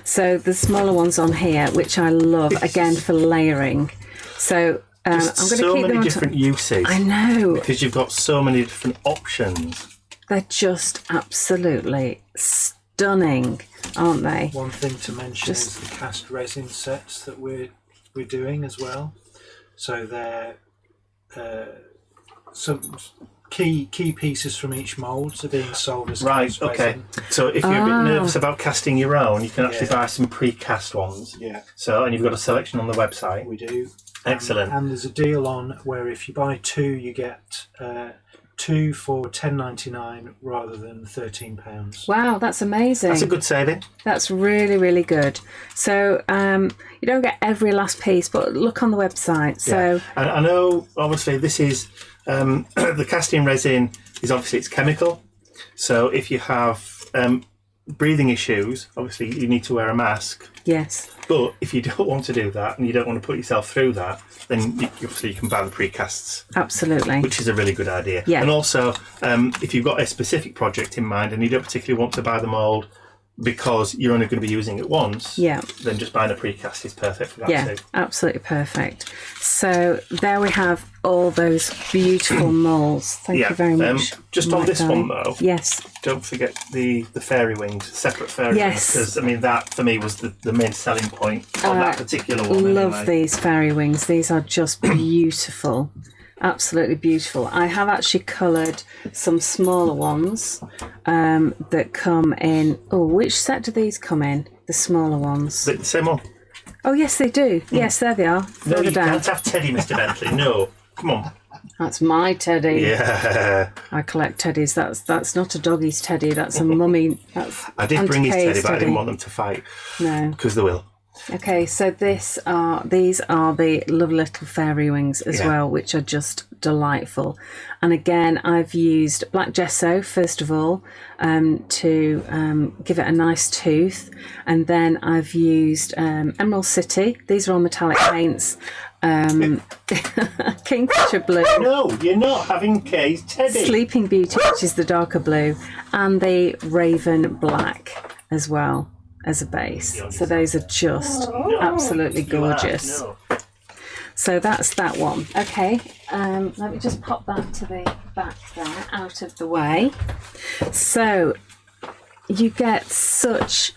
So the smaller ones on here, which I love, again for layering. So I'm going to keep them so many different uses. I know. Because you've got so many different options. They're just absolutely stunning, aren't they? One thing to mention is the cast resin sets that we're doing as well. So they're some key pieces from each mould are being sold as cast resin. So if you're a bit nervous about casting your own, you can actually buy some pre-cast ones. Yeah. So, and you've got a selection on the website. We do. Excellent. And there's a deal on where if you buy 2, you get 2 for $10.99 rather than £13. Wow, that's amazing. That's a good saving. That's really, really good. So you don't get every last piece, but look on the website. So and I know, obviously, this is the casting resin is obviously it's chemical. So if you have breathing issues, obviously you need to wear a mask. Yes. But if you don't want to do that and you don't want to put yourself through that, then obviously you can buy the precasts. Absolutely. Which is a really good idea. Yeah. And also, if you've got a specific project in mind and you don't particularly want to buy the mould because you're only going to be using it once, then just buying a precast is perfect for that too. Yeah, absolutely perfect. So there we have all those beautiful moulds. Thank you very much. Just on this one though, yes, don't forget the fairy wings, separate fairy wings, because I mean that for me was the main selling point on that particular one. Love these fairy wings. These are just beautiful. Absolutely beautiful. I have actually coloured some smaller ones that come in. Oh, which set do these come in? The smaller ones. The same one. Oh, yes, they do. Yes, there they are. No, you down. can't have Teddy, Mr. Bentley. No, come on. That's my teddy. Yeah. I collect teddies. That's not a doggy's teddy. That's a mummy. That's I did bring his teddy, but I didn't want them to fight. No. Because they will. Okay, so these are the lovely little fairy wings as well, which are just delightful. And again, I've used black gesso first of all to give it a nice tooth, and then I've used Emerald City. These are all metallic paints. Kingfisher blue. No, you're not having Kay's teddy. Sleeping Beauty, which is the darker blue, and the Raven black as well as a base. So those are just absolutely gorgeous. So that's that one. Okay, let me just pop that to the back there, out of the way. So you get such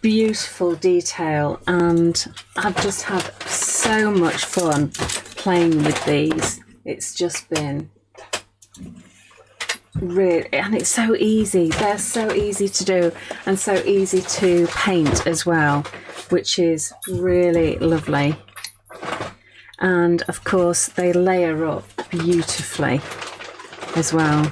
beautiful detail, and I've just had so much fun playing with these. It's just been really, and it's so easy. They're so easy to do and so easy to paint as well, which is really lovely. And of course they layer up beautifully as well.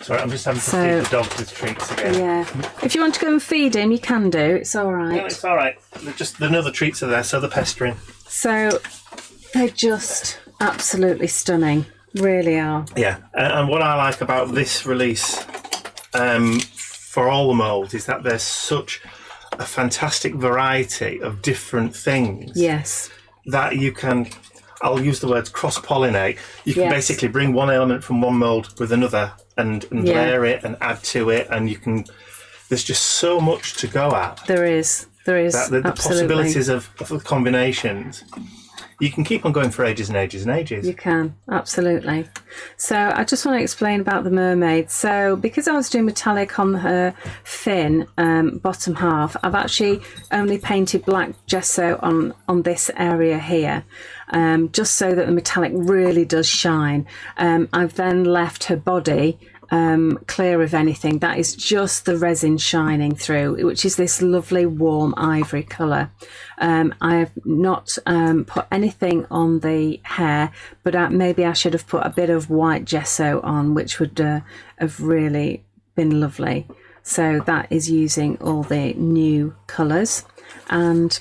Sorry, I'm just having to feed the dog with treats again. Yeah, if you want to go and feed him, you can do. It's all right. No, it's all right. The other treats are there, so they're pestering. So they're just absolutely stunning. Really are. Yeah, and what I like about this release for all the moulds is that there's such a fantastic variety of different things. Yes. That you can, I'll use the words cross-pollinate. You can basically bring one element from one mould with another and layer it and add to it, and you can, there's just so much to go at. There is. The possibilities of the combinations. You can keep on going for ages and ages and ages. You can, absolutely. So I just want to explain about the mermaid. So because I was doing metallic on her fin bottom half, I've actually only painted black gesso on this area here, just so that the metallic really does shine. I've then left her body clear of anything. That is just the resin shining through, which is this lovely warm ivory colour. I've not put anything on the hair, but maybe I should have put a bit of white gesso on, which would have really been lovely. So that is using all the new colours, and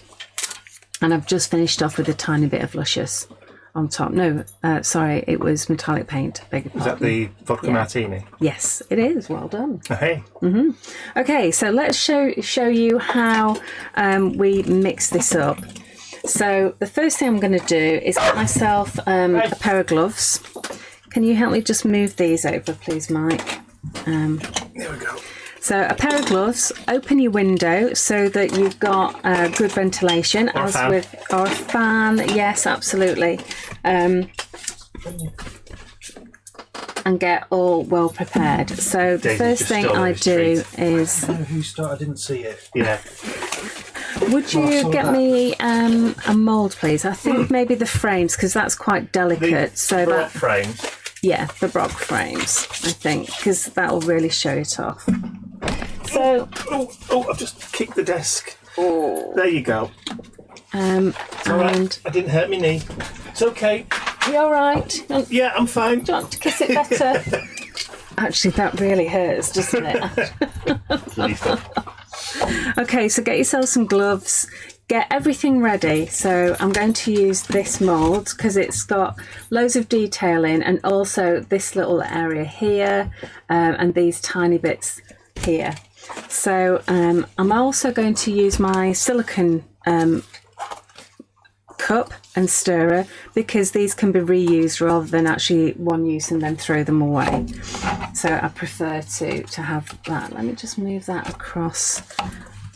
I've just finished off with a tiny bit of luscious on top. No, sorry, it was metallic paint. Beg your pardon. Is that the vodka martini? Yes, it is. Well done. Hey. Okay, so let's show you how we mix this up. So the first thing I'm going to do is get myself a pair of gloves. Can you help me just move these over, please, Mike? There we go. So a pair of gloves, open your window so that you've got good ventilation. Or a fan. Or a fan, yes, absolutely. And get all well prepared. So the first thing I do is... Who started? I didn't see it. Yeah. Would you get me a mould, please? I think maybe the frames, because that's quite delicate. The frames. Yeah, the Brock frames, I think, because that will really show it off. So, I've just kicked the desk. Oh. There you go. It's all right. I didn't hurt my knee. It's okay. You all right? Yeah, I'm fine. Do you want to kiss it better? Actually, that really hurts, doesn't it? Okay, so get yourself some gloves. Get everything ready. So I'm going to use this mould because it's got loads of detail in, and also this little area here and these tiny bits here. So I'm also going to use my silicone cup and stirrer, because these can be reused rather than actually one use and then throw them away. So I prefer to have that. Let me just move that across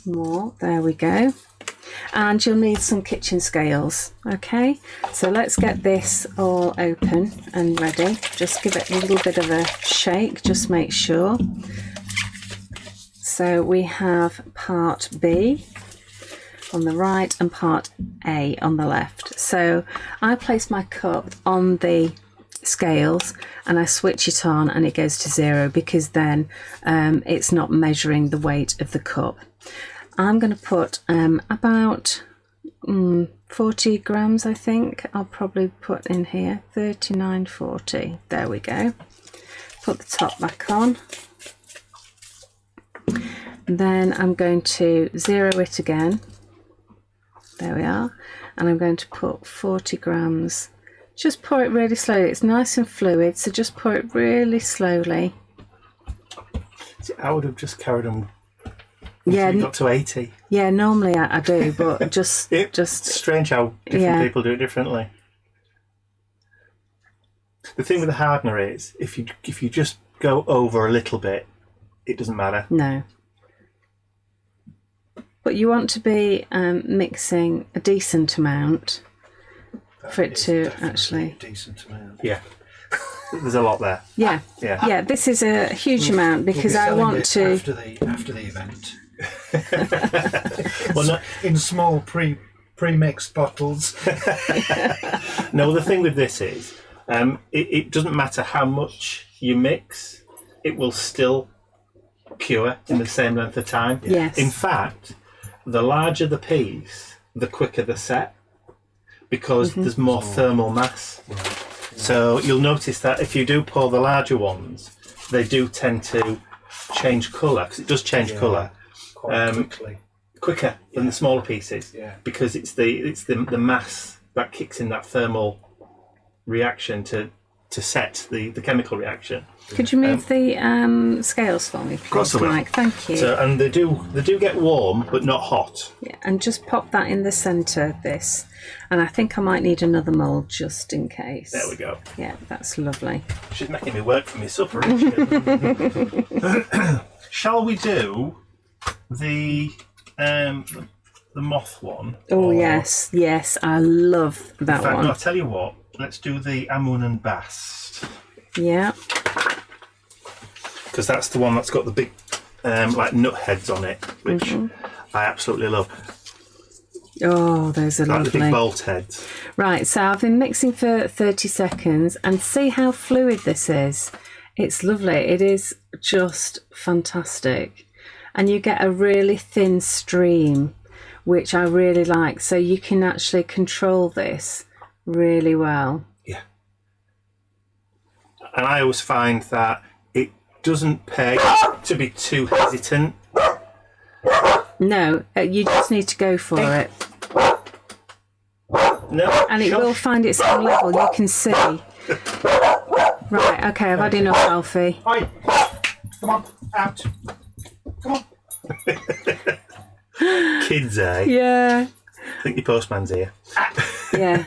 more. There we go. And you'll need some kitchen scales. Okay, so let's get this all open and ready. Just give it a little bit of a shake, just make sure. So we have part B on the right and part A on the left. So I place my cup on the scales and I switch it on and it goes to 0, because then it's not measuring the weight of the cup. I'm going to put about 40 grams, I think. I'll probably put in here 39.40. There we go. Put the top back on. Then I'm going to 0 it again. There we are. And I'm going to put 40 grams. Just pour it really slowly. It's nice and fluid, so just pour it really slowly. See, I would have just carried on. Yeah, You got to 80. yeah. Normally I do, but just Strange how different people do it differently. The thing with the hardener is, if you just go over a little bit, it doesn't matter. No. But you want to be mixing a decent amount for it to actually. A decent amount. Yeah. There's a lot there. Yeah. Yeah. Yeah. This is a huge amount because We'll be I selling want it to. after the event. Well, no, In small pre-mixed bottles. no, the thing with this is, it doesn't matter how much you mix, it will still cure in the same length of time. Yes. In fact, the larger the piece, the quicker the set, because there's more thermal mass. Right. So you'll notice that if you do pour the larger ones, they do tend to change colour, because it does change colour Quite quickly. quicker than the smaller pieces. Yeah. Because it's the mass that kicks in that thermal reaction to set the chemical reaction. Could you move the scales for me, please, course I will. Mike? Thank you. So, and they do get warm, but not hot. Yeah, and just pop that in the centre of this. And I think I might need another mould just in case. There we go. Yeah, that's lovely. She's making me work for my supper, isn't she? Shall we do the moth one? Oh, Or- yes, yes, I love that In fact, one. no, I'll tell you what. Let's do the ammon and bast, Yeah, because that's the one that's got the big like nut heads on it, which I absolutely love. oh, those are Like the big lovely. bolt heads. Right, so I've been mixing for 30 seconds and see how fluid this is. It's lovely. It is just fantastic. And you get a really thin stream, which I really like. So you can actually control this really well. Yeah. And I always find that it doesn't pay to be too hesitant. No, you just need to go for it. No. And it will find its own level, you can see. Right, okay, I've had enough, Alfie. Oi! Come on, out! Come on! Kids, eh? Yeah, I think your postman's here. yeah.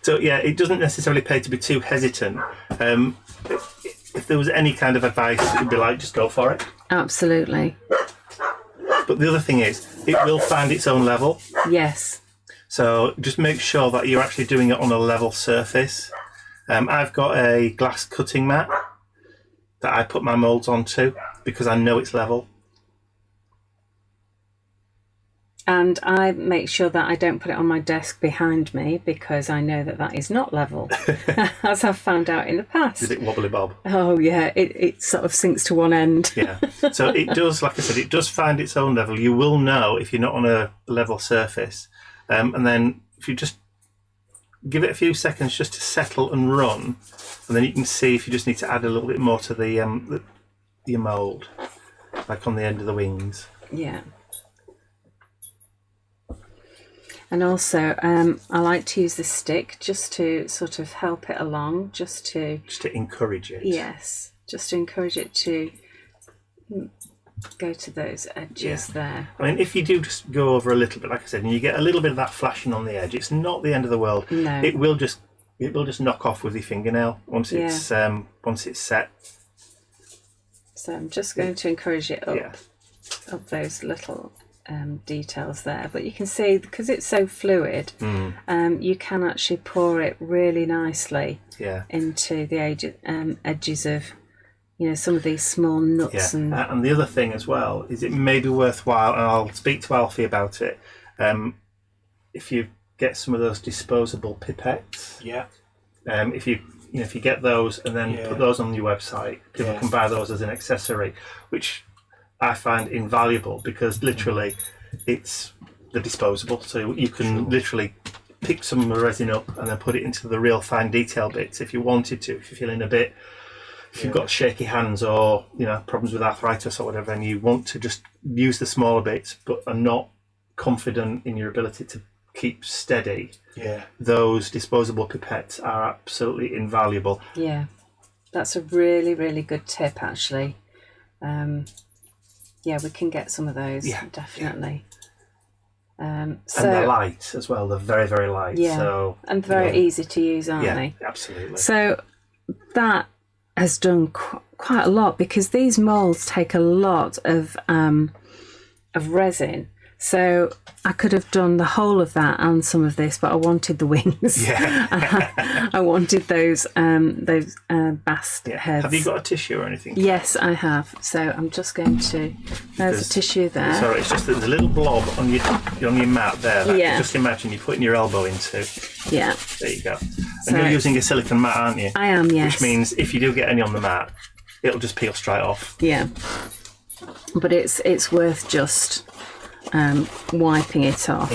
So yeah, it doesn't necessarily pay to be too hesitant. If there was any kind of advice, it'd be like, just go for it. Absolutely. But the other thing is, it will find its own level. Yes. So just make sure that you're actually doing it on a level surface. I've got a glass cutting mat that I put my moulds onto because I know it's level. And I make sure that I don't put it on my desk behind me because I know that that is not level, as I've found out in the past. Is it wobbly bob? Oh, yeah, it sort of sinks to one end. Yeah. So it does, like I said, it does find its own level. You will know if you're not on a level surface. And then if you just give it a few seconds just to settle and run, and then you can see if you just need to add a little bit more to the your mould, like on the end of the wings. Yeah. And also, I like to use the stick just to sort of help it along, just to encourage it. Yes, just to encourage it to go to those edges there. I mean, if you do just go over a little bit, like I said, and you get a little bit of that flashing on the edge, it's not the end of the world. No. It will just knock off with your fingernail once it's set. So I'm just going to encourage it up, Yeah. up those little details there. But you can see, because it's so fluid, you can actually pour it really nicely into the edges of, you know, some of these small nuts. Yeah. And the other thing as well is it may be worthwhile, and I'll speak to Alfie about it, if you get some of those disposable pipettes. Yeah. If you get those and then put those on your website, people can buy those as an accessory, which I find invaluable because literally it's the disposable. So you can literally pick some resin up and then put it into the real fine detail bits if you wanted to, if you're feeling if you've got shaky hands or, you know, problems with arthritis or whatever, and you want to just use the smaller bits but are not confident in your ability to keep steady, Yeah. those disposable pipettes are absolutely invaluable. Yeah, that's a really, really good tip, actually. Yeah, we can get some of those, definitely. So, and they're light as well. They're very, very light. Yeah, so, and very easy to use, aren't they? Yeah, absolutely. So that has done quite a lot, because these moulds take a lot of resin. So I could have done the whole of that and some of this, but I wanted the wings. Yeah. I wanted those bast heads. Have you got a tissue or anything? Yes, I have. So I'm just going to. There's a tissue there. Sorry, it's just that there's a little blob on your mat there. That just imagine you're putting your elbow into. Yeah. There you go. And you're using a silicone mat, aren't you? I am, yes. Which means if you do get any on the mat, it'll just peel straight off. Yeah. But it's worth just wiping it off.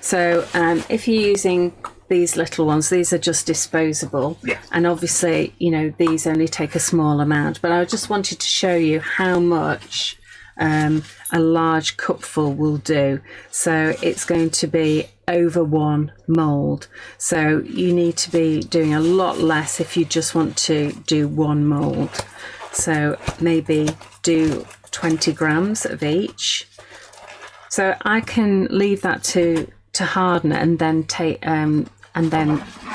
So if you're using these little ones, these are just disposable, and obviously, you know, these only take a small amount, but I just wanted to show you how much a large cupful will do. So it's going to be over one mould, so you need to be doing a lot less if you just want to do one mould. So maybe do 20 grams of each. So I can leave that to harden it, and then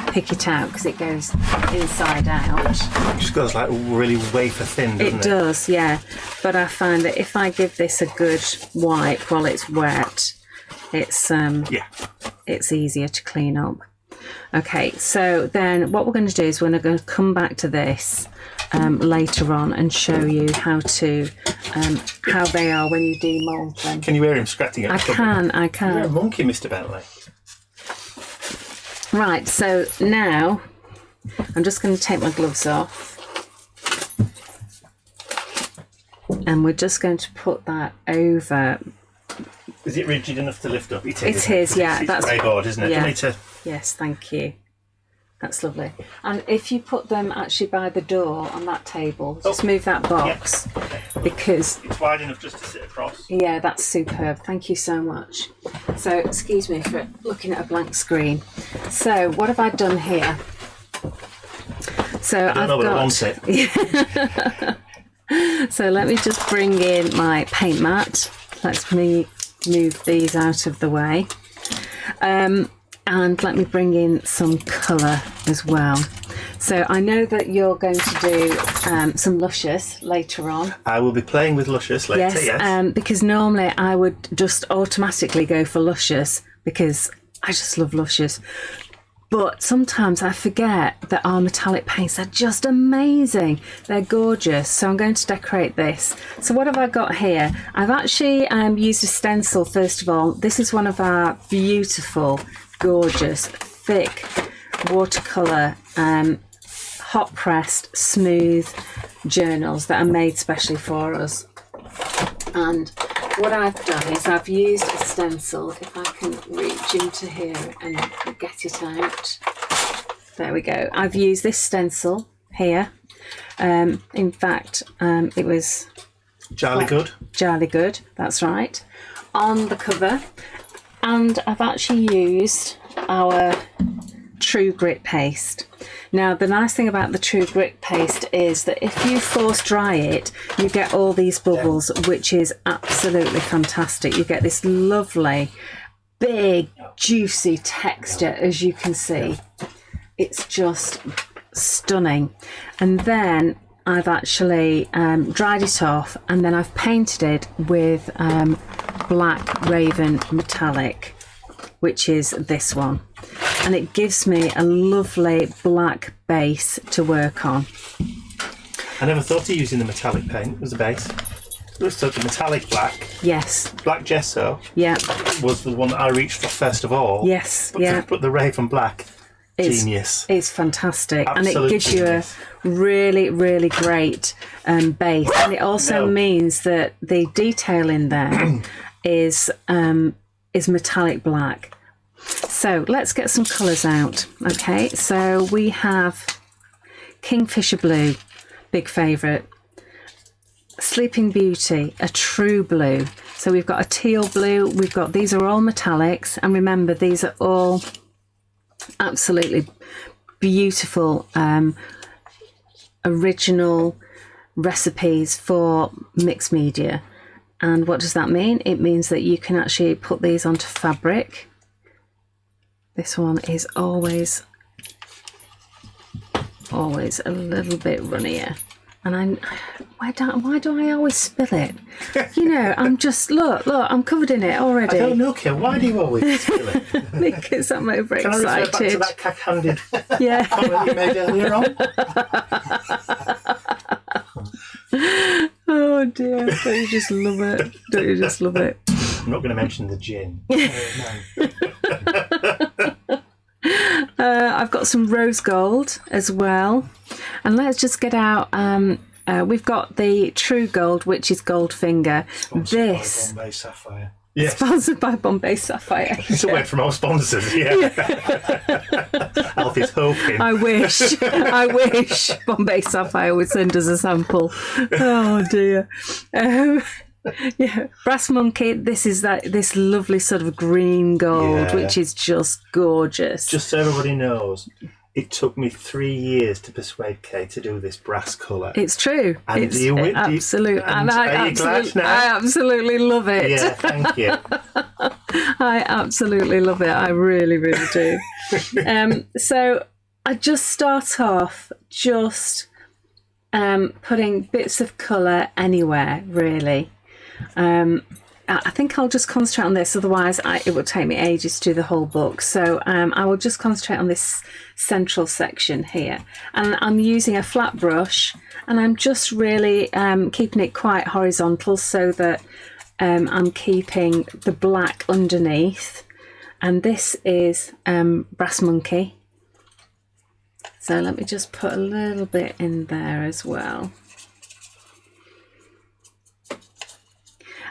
pick it out, because it goes inside out. It just goes like really wafer thin, doesn't it? It does, yeah. But I find that if I give this a good wipe while it's wet, it's easier to clean up. Okay, so then what we're going to do is we're going to come back to this later on and show you how they are when you demould them. Can you hear him scratching at the I can. You're a monkey, Mr. Bentley. Right, so now I'm just going to take my gloves off, and we're just going to put that over. Is it rigid enough to lift up? It is, yeah. That's grey board, isn't it? Yeah. Do you need to... Yes, thank you. That's lovely. And if you put them actually by the door on that table, just move that box, because it's wide enough just to sit across. Yeah, that's superb. Thank you so much. So, excuse me for looking at a blank screen. So, what have I done here? So I don't know, but I want it. So let me just bring in my paint mat. Let me move these out of the way. And let me bring in some colour as well. So I know that you're going to do some Luscious later on. I will be playing with Luscious later, yes. Because normally I would just automatically go for Luscious, because I just love Luscious. But sometimes I forget that our metallic paints are just amazing. They're gorgeous. So I'm going to decorate this. So what have I got here? I've actually used a stencil, first of all. This is one of our beautiful, gorgeous, thick watercolour, hot pressed, smooth journals that are made specially for us. And what I've done is I've used a stencil, if I can reach into here and get it out. There we go. I've used this stencil here. In fact, it was Jolly Good. Jolly Good, that's right, on the cover. And I've actually used our True Grit paste. Now, the nice thing about the True Grit paste is that if you force dry it, you get all these bubbles, which is absolutely fantastic. You get this lovely, big, juicy texture, as you can see. It's just stunning. And then I've actually dried it off, and then I've painted it with Black Raven Metallic, which is this one. And it gives me a lovely black base to work on. I never thought of using the metallic paint as a base. I just thought the metallic black. Yes. Black gesso. Yeah. Was the one that I reached for first of all. Yes. But the Raven Black, genius. It's fantastic. Absolute and it gives genius. You a really, really great base. And it also means that the detail in there is metallic black. So let's get some colours out. Okay, so we have Kingfisher Blue, big favourite. Sleeping Beauty, a true blue. So we've got a teal blue, these are all metallics, and remember these are all absolutely beautiful original recipes for mixed media. And what does that mean? It means that you can actually put these onto fabric. This one is always a little bit runnier. And why do I always spill it? You know, I'm just, look, I'm covered in it already. I don't know, Kim. Why do you always spill it? Because I'm overexcited. Can I refer back to that cack-handed yeah. comment you made earlier on? Oh dear, don't you just love it? Don't you just love it? I'm not going to mention the gin. I've got some rose gold as well. And let's just get out, we've got the true gold, which is Goldfinger. Sponsored by Bombay Sapphire. Yes. Sponsored by Bombay Sapphire. It's a word from our sponsors, yeah. Alfie's hoping. I wish Bombay Sapphire would send us a sample. Oh dear. Yeah, Brass Monkey. This is this lovely sort of green gold, Yeah. which is just gorgeous. Just so everybody knows, it took me 3 years to persuade Kay to do this brass colour. It's true. And It's absolute. and Are you glad now? I absolutely love it. Yeah, thank you. I absolutely love it. I really, really do. So I just start off putting bits of colour anywhere, really. I think I'll just concentrate on this, otherwise it would take me ages to do the whole book. So I will just concentrate on this central section here. And I'm using a flat brush, and I'm just really keeping it quite horizontal so that I'm keeping the black underneath. And this is Brass Monkey. So let me just put a little bit in there as well.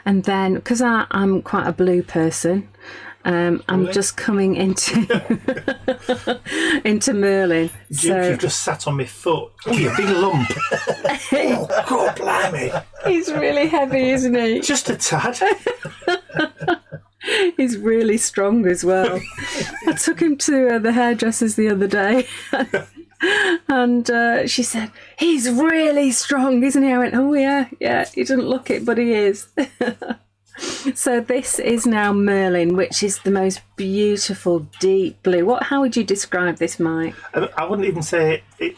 And then, because I'm quite a blue person, I'm just coming into Merlin. Duke, you've just sat on my foot. Oh, you big lump. Oh, God, blimey. He's really heavy, isn't he? Just a tad. He's really strong as well. I took him to the hairdressers the other day. And she said, he's really strong, isn't he? I went, oh yeah, he doesn't look it, but he is. So this is now Merlin, which is the most beautiful deep blue. How would you describe this, Mike? I wouldn't even say it.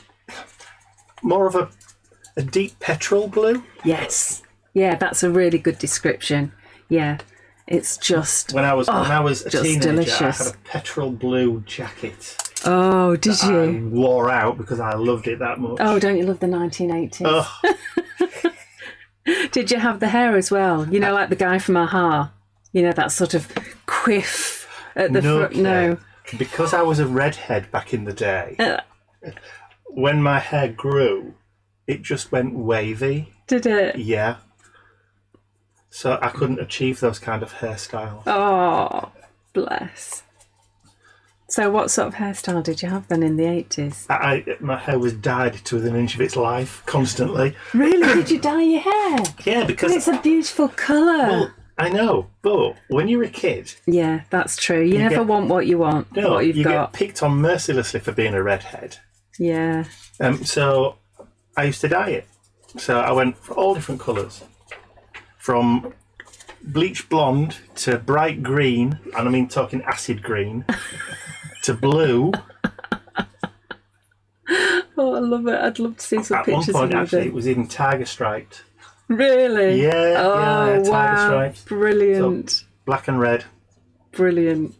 More of a deep petrol blue. Yes. Yeah, that's a really good description. Yeah. It's just When I was a teenager, delicious. I had a petrol blue jacket. Oh, did I you? wore out because I loved it that much. Oh, don't you love the 1980s? Oh, Did you have the hair as well? You know, like the guy from Aha. You know, that sort of quiff at the front. No. Because I was a redhead back in the day, when my hair grew, it just went wavy. Did it? Yeah. So I couldn't achieve those kind of hairstyles. Oh, bless. So what sort of hairstyle did you have then in the 80s? My hair was dyed to within an inch of its life, constantly. Really? Did you dye your hair? Yeah, because... But it's a beautiful colour. Well, I know, but when you're a kid... Yeah, that's true. You never want what you want, what you've you got. get picked on mercilessly for being a redhead. Yeah. So I used to dye it. So I went for all different colours. From bleach blonde to bright green, and I mean talking acid green, to blue. Oh, I love it. I'd love to see some At pictures one point, of actually, it. it was even tiger striped. Really? Yeah, oh, tiger wow. stripes. Brilliant. So, black and red. Brilliant.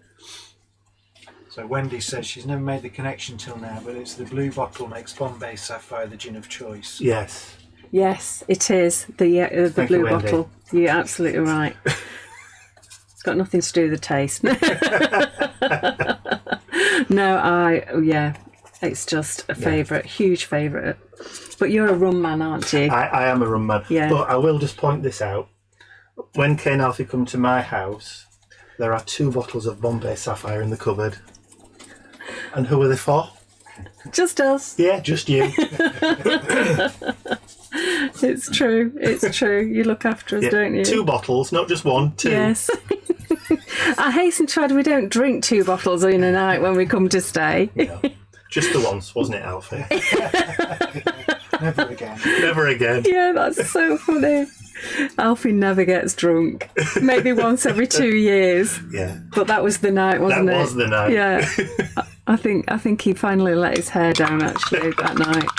So Wendy says she's never made the connection till now, but it's the blue bottle makes Bombay Sapphire the gin of choice. Yes. Yes, it is. The Thank blue you, Wendy. bottle. You're absolutely right. It's got nothing to do with the taste. No, it's just a favourite, huge favourite. But you're a rum man, aren't you? I am a rum man. Yeah. But I will just point this out. When Kay and Alfie come to my house, there are 2 bottles of Bombay Sapphire in the cupboard. And who are they for? Just us. Yeah, just you. It's true. It's true. You look after us, don't you? 2 bottles, not just 1, 2. Yes. I hasten to add, we don't drink 2 bottles in a night when we come to stay. No. Just the once, wasn't it, Alfie? Never again. Never again. Yeah, that's so funny. Alfie never gets drunk. Maybe once every 2 years. Yeah. But that was the night, wasn't it? That was the night. Yeah. I think he finally let his hair down actually that night.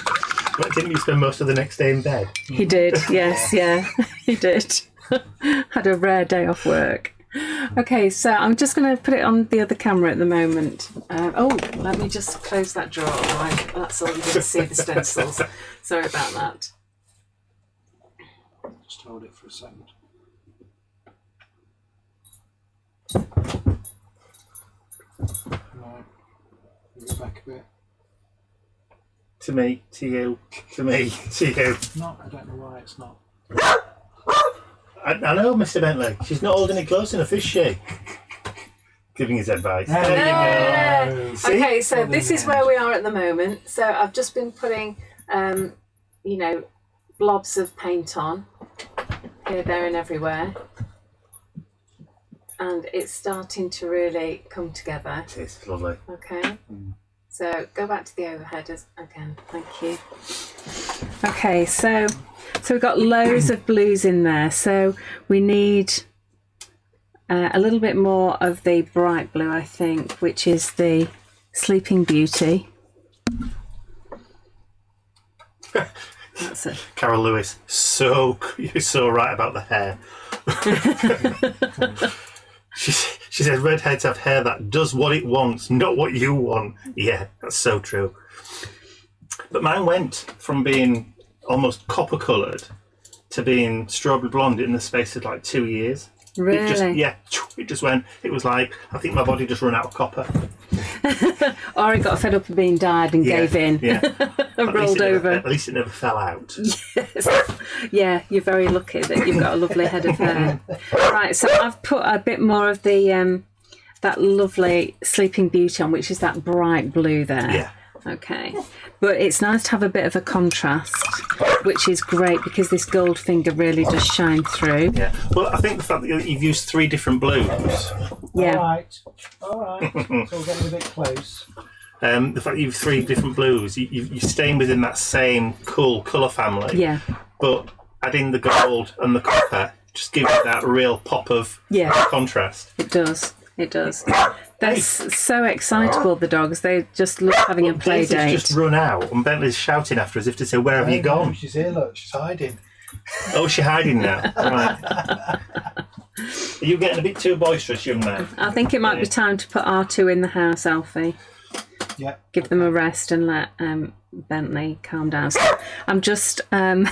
But didn't you spend most of the next day in bed? He did, yes, yeah. He did. Had a rare day off work. Okay, so I'm just going to put it on the other camera at the moment. Let me just close that drawer. Right, that's all you're going to see, the stencils. Sorry about that. Just hold it for a second. Right. Move it back a bit. To me, to you, to me, to you. No, I don't know why it's not. I know, Mr. Bentley. She's not holding it close enough, is she? Giving his advice. There you go. See? Okay, so this is where we are at the moment. So I've just been putting, blobs of paint on here, there, and everywhere, and it's starting to really come together. It is lovely. Okay. So go back to the overheaders again. Thank you. Okay, so we've got loads of blues in there. So we need a little bit more of the bright blue, I think, which is the Sleeping Beauty. That's it. Carol Lewis, you're so right about the hair. She said redheads have hair that does what it wants, not what you want. Yeah, that's so true. But mine went from being almost copper coloured to being strawberry blonde in the space of like 2 years. Really? It just went. It was like, I think my body just run out of copper. Or it got fed up of being dyed and gave in. Yeah. And rolled over. At least it never fell out. Yes. Yeah, you're very lucky that you've got a lovely head of hair. Right, so I've put a bit more of the that lovely Sleeping Beauty on, which is that bright blue there. Yeah. Okay. But it's nice to have a bit of a contrast, which is great because this gold finger really does shine through. Yeah. Well, I think the fact that you've used 3 different blues. Yeah. All right. So we're getting a bit close. The fact that you've 3 different blues, you're staying within that same cool colour family. Yeah. But adding the gold and the copper just gives it that real pop of contrast. It does. It does. They're so excitable, the dogs. They just love having a play date. Daisy's just run out and Bentley's shouting after us as if to say, where have you gone? She's here, look. She's hiding. Oh, she's hiding now. Right. Are you getting a bit too boisterous, young man? I think it might be time to put R2 in the house, Alfie. Yeah. Give them a rest and let Bentley calm down. So I'm just I'm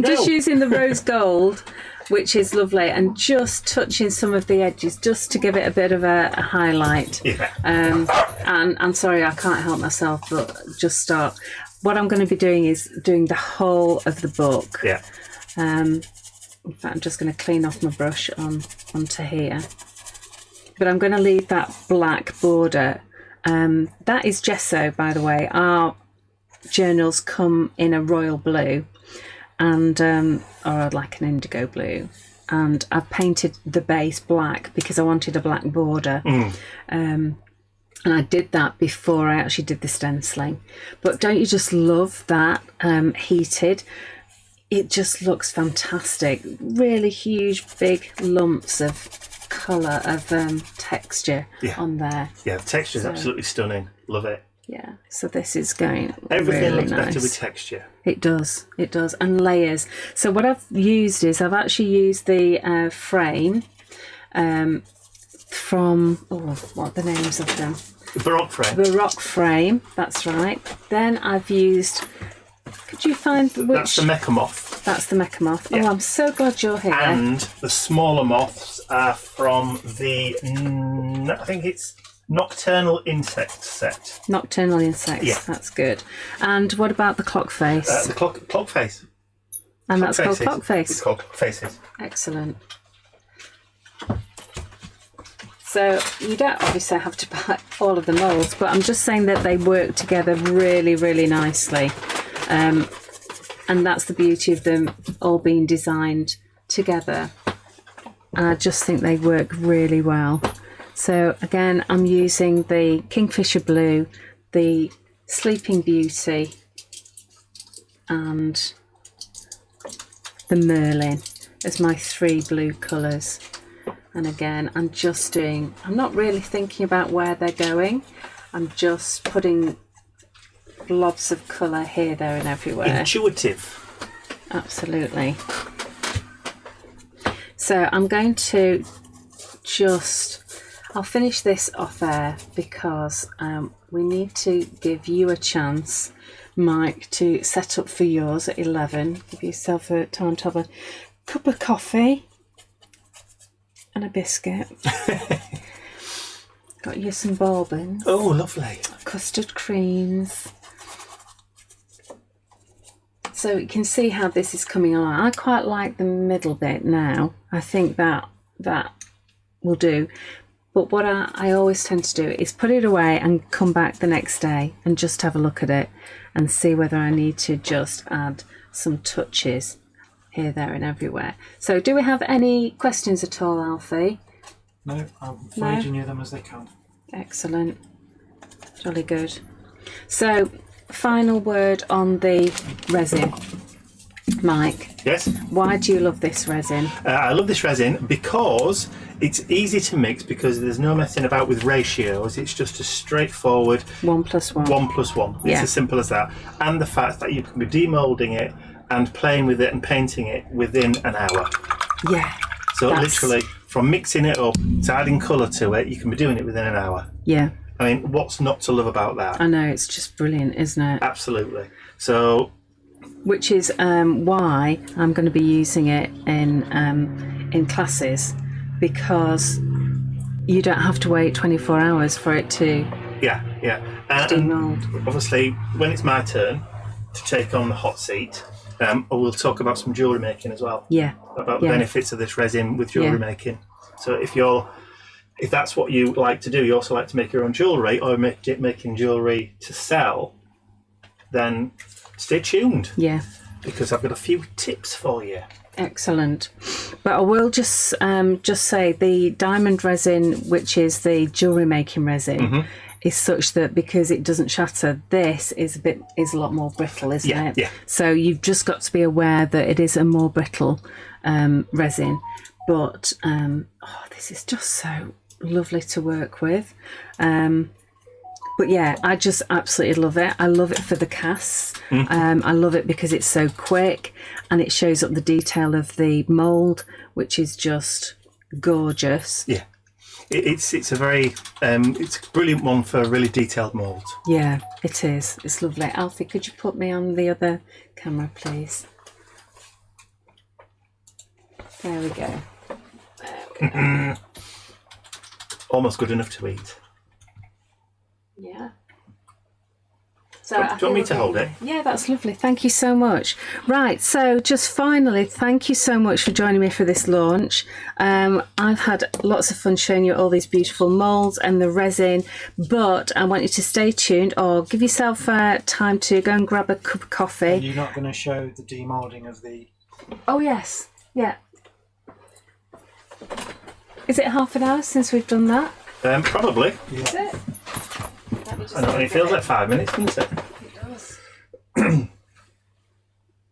just using the rose gold, which is lovely, and just touching some of the edges just to give it a bit of a highlight. Yeah. And I'm sorry, I can't help myself, but just start. What I'm going to be doing is doing the whole of the book. Yeah. In fact, I'm just going to clean off my brush onto here. But I'm going to leave that black border. That is gesso, by the way. Our journals come in a royal blue, and or like an indigo blue. And I've painted the base black because I wanted a black border. And I did that before I actually did the stenciling. But don't you just love that heated? It just looks fantastic. Really huge, big lumps of colour, of texture on there. Yeah, the texture's absolutely stunning. Love it. Yeah, so this is going Everything really looks nice. better with texture. It does, and layers. So what I've used is I've actually used the frame from, what are the names of them? Baroque frame. Baroque frame, that's right. Then I've used, could you find which? That's the mecha moth. That's the mecha moth. Yeah. Oh, I'm so glad you're here. And the smaller moths are from the, I think it's Nocturnal Insect set. Nocturnal insects, Yeah. That's good. And what about the clock face? The clock face. And that's called faces. clock face. It's called clock faces. Excellent. So you don't obviously have to buy all of the moulds, but I'm just saying that they work together really, really nicely. and that's the beauty of them all being designed together. And I just think they work really well. So again, I'm using the Kingfisher Blue, the Sleeping Beauty, and the Merlin as my 3 blue colours. And again, I'm not really thinking about where they're going. I'm just putting blobs of colour here, there and everywhere. Intuitive. Absolutely. So I'm going to I'll finish this off air because we need to give you a chance, Mike, to set up for yours at 11. Give yourself a time to have a cup of coffee and a biscuit. Got you some bourbons. Oh, lovely. Custard creams. So you can see how this is coming along. I quite like the middle bit now. I think that will do. But what I always tend to do is put it away and come back the next day and just have a look at it and see whether I need to just add some touches here, there and everywhere. So do we have any questions at all, Alfie? No, I'm feeding you them as they come. Excellent. Jolly good. So, final word on the resin. Mike. Yes? Why do you love this resin? I love this resin because it's easy to mix, because there's no messing about with ratios. It's just a straightforward 1 + 1. 1 + 1. It's Yeah. as simple as that. And the fact that you can be demoulding it and playing with it and painting it within an hour. Yeah. So That's- literally, from mixing it up to adding colour to it, you can be doing it within an hour. Yeah. I mean, what's not to love about that? I know, it's just brilliant, isn't it? Absolutely. So, Which is why I'm going to be using it in classes, because you don't have to wait 24 hours for it to yeah. And demould. obviously, when it's my turn to take on the hot seat, we'll talk about some jewellery making as well. Yeah. About the Yeah. benefits of this resin with jewellery Yeah. making. So if that's what you like to do, you also like to make your own jewellery, or making jewellery to sell, then stay tuned, Yeah. because I've got a few tips for you. Excellent. But I will just say the diamond resin, which is the jewellery making resin, is such that because it doesn't shatter, this is a lot more brittle, isn't it? Yeah. So you've just got to be aware that it is a more brittle resin. But this is just so lovely to work with. But yeah, I just absolutely love it. I love it for the casts. I love it because it's so quick and it shows up the detail of the mould, which is just gorgeous. Yeah. It's a very it's a brilliant one for really detailed moulds. Yeah, it is. It's lovely. Alfie, could you put me on the other camera, please? There we go. Almost good enough to eat. Yeah. So Do you want me to hold it? Yeah, that's lovely. Thank you so much. Right, so just finally, thank you so much for joining me for this launch. I've had lots of fun showing you all these beautiful moulds and the resin, but I want you to stay tuned, or give yourself time to go and grab a cup of coffee. And you're not going to show the demoulding of the... Oh yes, yeah. Is it half an hour since we've done that? Probably. Is it? Let me just I know, and it feels like 5 minutes, doesn't it? It does.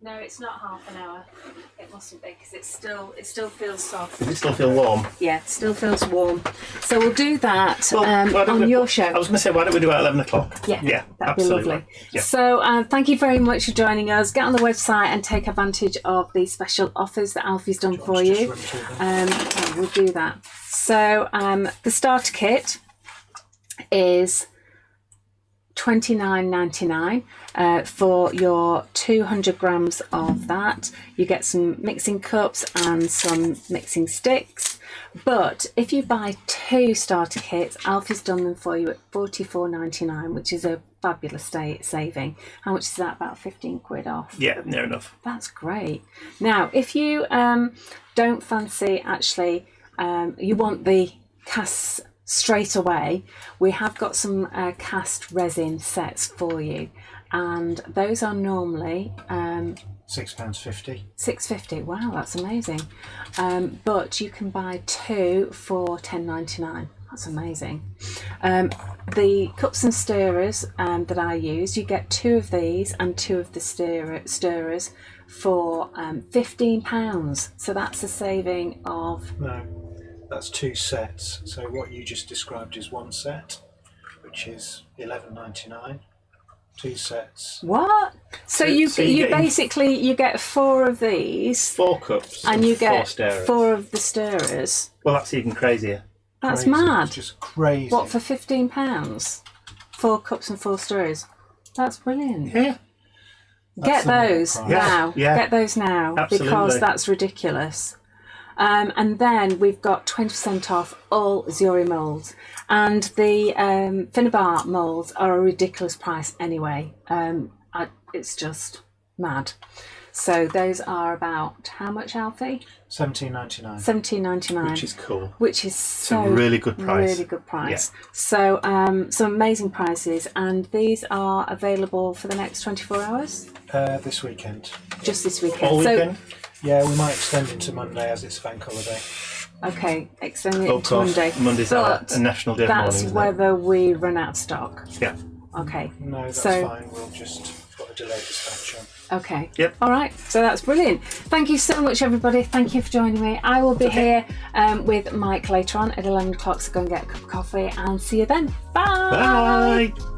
No, it's not half an hour. It mustn't be, because it still feels soft. Does it still feel warm? Yeah, it still feels warm. So we'll do that Why don't on we- your show. I was going to say, why don't we do it at 11 o'clock? Yeah, Yeah, that'd absolutely. be lovely. Yeah. So thank you very much for joining us. Get on the website and take advantage of the special offers that Alfie's done for Just you. run through them. Yeah, we'll do that. So the starter kit is $29.99 for your 200 grams of that. You get some mixing cups and some mixing sticks. But if you buy 2 starter kits, Alfie's done them for you at $44.99, which is a fabulous saving. How much is that? About 15 quid off. Yeah, near enough. That's great. Now, if you don't fancy actually, you want the casts straight away, we have got some cast resin sets for you. and those are normally £6.50. £6.50. Wow, that's amazing. But you can buy 2 for £10.99. That's amazing. The cups and stirrers that I use, you get 2 of these and 2 of the stirrers for £15. So that's a saving of... No, that's 2 sets. So what you just described is 1 set, which is £11.99. 2 sets. What? So you basically you get 4 of these, 4 cups, and you get 4 stirrers. 4 of the stirrers. Well, that's even crazier. That's Crazy. mad. It's just crazy. What, for £15? 4 cups and 4 stirrers. That's brilliant. Yeah. Get those now. Yeah. Get those now. Absolutely. Because that's ridiculous. And then we've got 20% off all Zuri moulds. And the Finnabar moulds are a ridiculous price anyway. It's just mad. So those are about how much, Alfie? £17.99. £17.99. Which is cool. Which is so a really good price. Really good price. Yeah. So some amazing prices, and these are available for the next 24 hours. This weekend. Just this weekend. All weekend? Yeah, we might extend into Monday as it's bank holiday. Okay, extend it Of into course, Monday. Monday's a national day of mourning, That's isn't it? whether we run out of stock. Yeah. Okay. No, that's So- fine. We'll just put a delayed dispatch on. Okay. Yep. All right. So that's brilliant. Thank you so much, everybody. Thank you for joining me. I will be here with Mike later on at 11 o'clock. So go and get a cup of coffee and see you then. Bye. Bye.